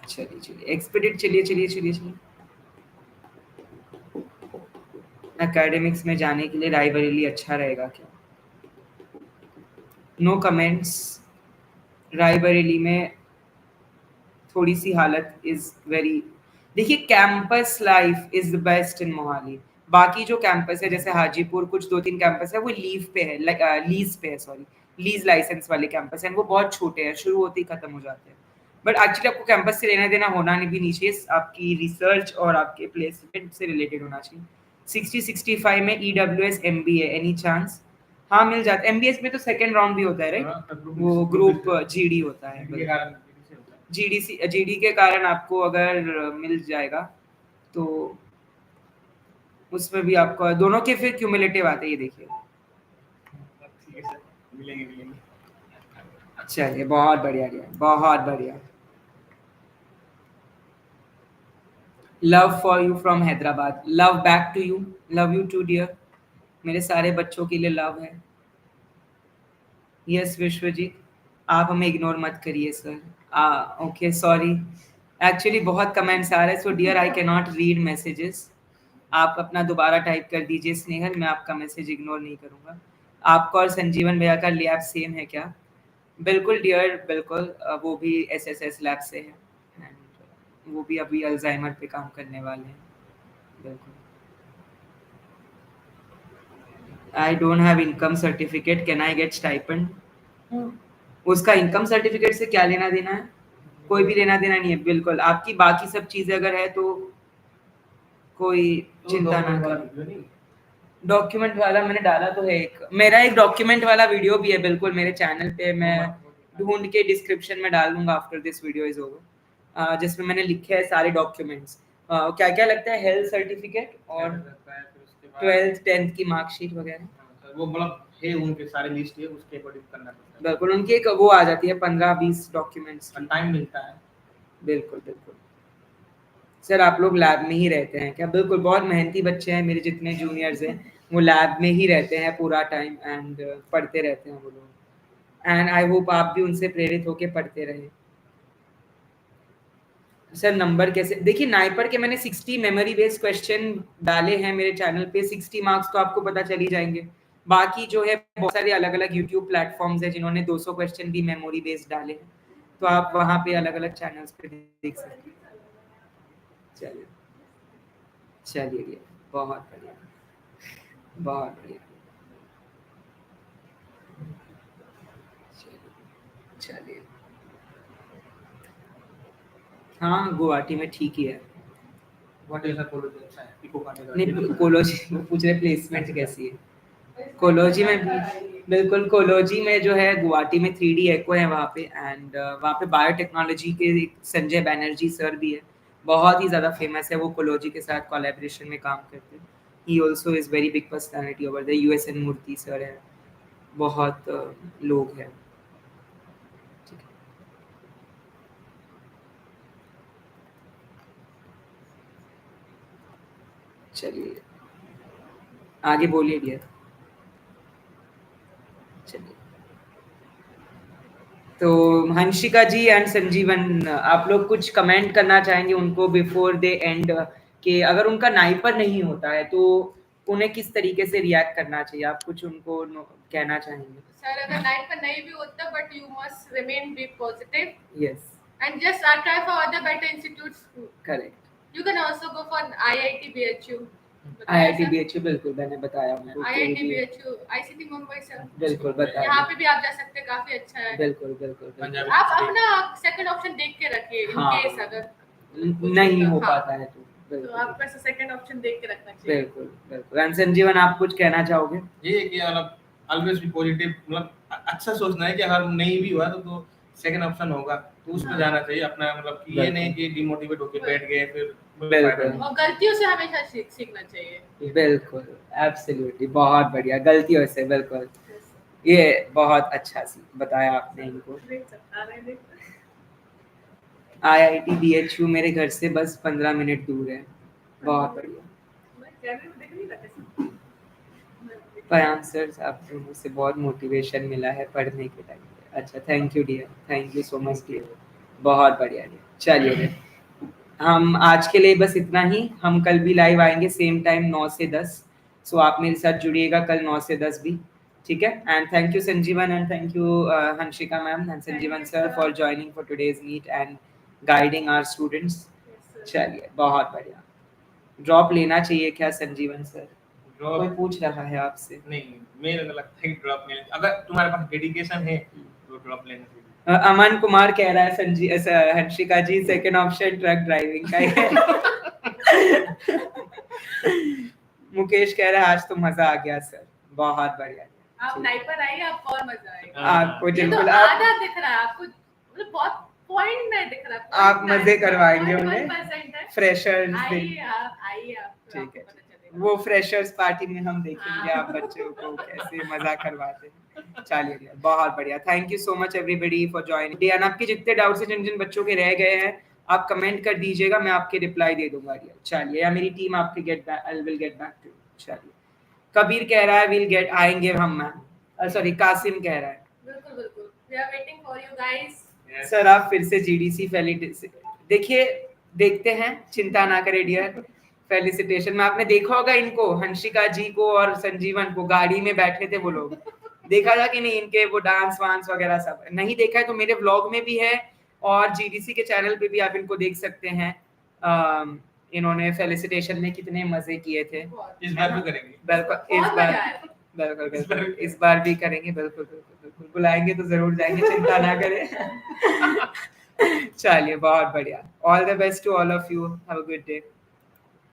चलिए एक्सपेडिट, चलिए एकेडमिक्स में जाने के लिए रायबरेली अच्छा रहेगा क्या? No comments. रायबरेली में थोड़ी सी हालत इज वेरी, देखिए campus life is the best in Mohali, बाकी जो कैंपस है जैसे हाजीपुर, कुछ 2-3 कैंपस है वो लीव पे है, लीज पे है, सॉरी लीज लाइसेंस वाले कैंपस हैं, वो बहुत छोटे हैं, शुरू होते ही खत्म हो जाते हैं, बट एक्चुअली आपको कैंपस से लेना देना होना नहीं भी नहीं चाहिए, आपकी रिसर्च और आपके प्लेसमेंट से रिलेटेड होना चाहिए। 60-65 में EWS MBA एनी चांस? हाँ मिल जाता है, MBS में तो सेकंड राउंड भी होता है राइट, वो ग्रुप GD होता है, GD के कारण आपको अगर मिल जाएगा तो उसमें भी आपको दोनों के फिर क्यूमुलेटिव आते हैं, ये देखिए। ठीक है सर, मिलेंगे। चलिए बहुत बढ़िया, बहुत बढ़िया। Love for you from Hyderabad, love back to you, love you too dear, मेरे सारे बच्चों के लिए लव है। यस विश्वजीत, आप हमें इग्नोर मत करिए सर। ओके सॉरी, एक्चुअली बहुत कमेंट्स आ रहे हैं, so dear I can not read messages, आप अपना दोबारा टाइप कर दीजिए स्नेहल, मैं आपका मैसेज इग्नोर नहीं करूँगा। आपका और संजीवन भैया का लैब सेम है क्या? बिल्कुल डियर, बिल्कुल, वो भी SSS लैब से है, and वो भी अभी अल्जाइमर पे काम करने वाले हैं, बिल्कुल। I don't have income certificate, can I get stipend? उसका इनकम सर्टिफिकेट से क्या लेना देना है? कोई भी लेना देना नहीं है, बिल्कुल। आपकी बाकी सब चीजें अगर है तो कोई चिंता ना करो। डॉक्यूमेंट वाला मैंने डाला तो है, मेरा एक डॉक्यूमेंट वाला वीडियो भी है बिल्कुल मेरे चैनल पे, मैं ढूंढ के डिस्क्रिप्शन में डाल दूंगा after this video is over, जिसमें मैंने लिखे हैं सारे डॉक्यूमेंट्स, क्या क्या लगता है, हेल्थ सर्टिफिकेट और 12th 10th की मार्कशीट वगैरह, वो मतलब है उनके सारे लिस्ट है, उसके अकॉर्डिंग करना पड़ता है। बिल्कुल, उनकी एक वो आ जाती है 15-20 डॉक्यूमेंट्स की, टाइम मिलता है। बिल्कुल बिल्कुल। सर आप लोग लैब में ही रहते हैं क्या? बिल्कुल, बहुत मेहनती बच्चे हैं मेरे जितने जूनियर्स हैं, वो लैब में ही रहते हैं पूरा टाइम एंड पढ़ते रहते हैं वो लोग, एंड आई होप आप भी उनसे प्रेरित होकर पढ़ते रहे। सर नंबर कैसे, देखिए नाइपर के मैंने 60 मेमोरी बेस्ड क्वेश्चन डाले हैं मेरे चैनल पे, 60 मार्क्स तो आपको पता चल ही जाएंगे, बाकी जो है बहुत सारे अलग अलग यूट्यूब प्लेटफॉर्म्स है जिन्होंने 200 क्वेश्चन भी मेमोरी बेस्ड डाले हैं, तो आप वहाँ पे अलग अलग चैनल्स पे देख सकते हैं। चलिए चलिए, बहुत बढ़िया, बहुत बढ़िया, चलिए। हाँ गुवाहाटी में ठीक ही है, व्हाट इज अ कॉलेज अच्छा है इको का? नहीं कोलोजी वो पूछ रहे प्लेसमेंट कैसी है, कोलोजी में भी बिल्कुल, कोलोजी में जो है गुवाहाटी में 3D एको है वहाँ पे, एंड वहाँ पे बायोटेक्नोलॉजी के एक संजय बैनर्जी सर भी है, बहुत ही ज़्यादा फेमस है, वो कोलोजी के साथ कोलैबोरेशन में काम करते हैं, he also is very big personality over the USN Murthy sir है, बहुत लोग हैं। चलिए आगे बोलिए डियर। चलिए तो हंशिका जी एंड संजीवन, आप लोग कुछ कमेंट करना चाहेंगे उनको बिफोर दे एंड, कि अगर उनका नाइपर नहीं होता है तो उन्हें किस तरीके से रिएक्ट करना चाहिए, आप कुछ उनको कहना चाहेंगे? सर अगर नाइपर नहीं भी होता, but you must remain be positive, yes and just try for other better institutes. Correct, You can also go for IIT BHU. IIT BHU बिल्कुल मैंने बताया उनको IIT BHU ICT Mumbai sir बिल्कुल बताया यहाँ पे भी आप जा सकते हैं, काफी अच्छा है। बिल्कुल बिल्कुल बिल्कुल। आप अपना सेकंड ऑप्शन देख के रखिए इन हाँ। केस अगर नहीं हो हाँ। पाता है तो तो बिल्कुल आपको ऐसा सेकंड ऑप्शन देख के रखना चाहिए। बिल्कुल बिल्कुल। एंड संजीवन आप कुछ कहना चाहोगे? ये है कि मतलब ऑलवेज बी पॉजिटिव, मतलब अच्छा सोचना है कि अगर नहीं भी हुआ तो सेकंड ऑप्शन होगा, तो उसमें जाना चाहिए अपना, मतलब कि ये नहीं कि डिमोटिवेट होकर बैठ गए फिर बिल्कुल। और गलतियों से हमेशा सीखना चाहिए। बिल्कुल एब्सोल्युटली, बहुत बढ़िया, गलतियों से बिल्कुल, ये बहुत अच्छा बताया आपने इनको। IIT BHU मेरे घर से बस 15 मिनट दूर है, बहुत बढ़िया। पयान सर आप लोगों से बहुत मोटिवेशन मिला है पढ़ने के टाइम पे। अच्छा thank you dear, thank you so much dear, बहुत बढ़िया डियर। चलिए हम आज के लिए बस इतना ही, हम कल भी लाइव आएंगे सेम टाइम 9 से 10, सो आप मेरे साथ जुड़िएगा कल 9 से 10 भी, ठीक है। And thank you Sanjeevan and thank you Hansika ma'am and Sanjeevan sir for joining for today's meet and guiding our students. चलिए बहुत बढ़िया। ड्रॉप लेना चाहिए क्या संजीवन सर? कोई पूछ रहा है आपसे? नहीं, मेरे को लगता है कि ड्रॉप लेना, अगर तुम्हारे पास डेडिकेशन है तो ड्रॉप लेना चाहिए। अमन कुमार कह रहा है हंसिका जी सेकंड ऑप्शन ट्रक ड्राइविंग का है। मुकेश कह रहा है आज तो मजा आ गया सर, बहुत बढ़िया। आप नाइपर आइए, आपको और मजा आएगा। आपको बिल्कुल तो आधा दिख रहा है आपको, मतलब बहुत पॉइंट नहीं दिख रहा, आप मजे करवाएंगे उन्हें फ्रेशर्स दिन। आइए आप, ठीक है, वो फ्रेशर्स पार्टी में हम देखेंगे आप बच्चों को कैसे मजा करवाते हैं। चलिए बहुत बढ़िया, thank you so much everybody for joining. And आपके जितने डाउट्स हैं, जिन जिन बच्चों के रह गए हैं, आप कमेंट कर दीजिएगा, मैं आपके रिप्लाई दे दूंगा। चलिए, या मेरी टीम आपके विल गेट बैक टू। चलिए, कबीर कह रहा है विल गेट, आएंगे हम मैम। सॉरी कासिम कह रहा है बिल्कुल बिल्कुल, we are waiting for you guys. Sir आप फिर से GDC देखिए, देखते हैं, चिंता ना करें डियर। फेलिसिटेशन में आपने देखा होगा इनको, हंसिका जी को और संजीवन को, गाड़ी में बैठे थे वो लोग, देखा था कि नहीं इनके वो डांस वांस वगैरह सब? नहीं देखा है तो मेरे व्लॉग में भी है और GDC के चैनल पे भी आप इनको देख सकते हैं। इन्होंने फेलिसिटेशन में कितने मजे किए थे। इस बार भी करेंगे, बिल्कुल इस बार भी करेंगे, बिल्कुल बिल्कुल बुलाएंगे तो जरूर जाएंगे, चिंता ना करें। चलिए बहुत बढ़िया, all the best to all of you, have a good day.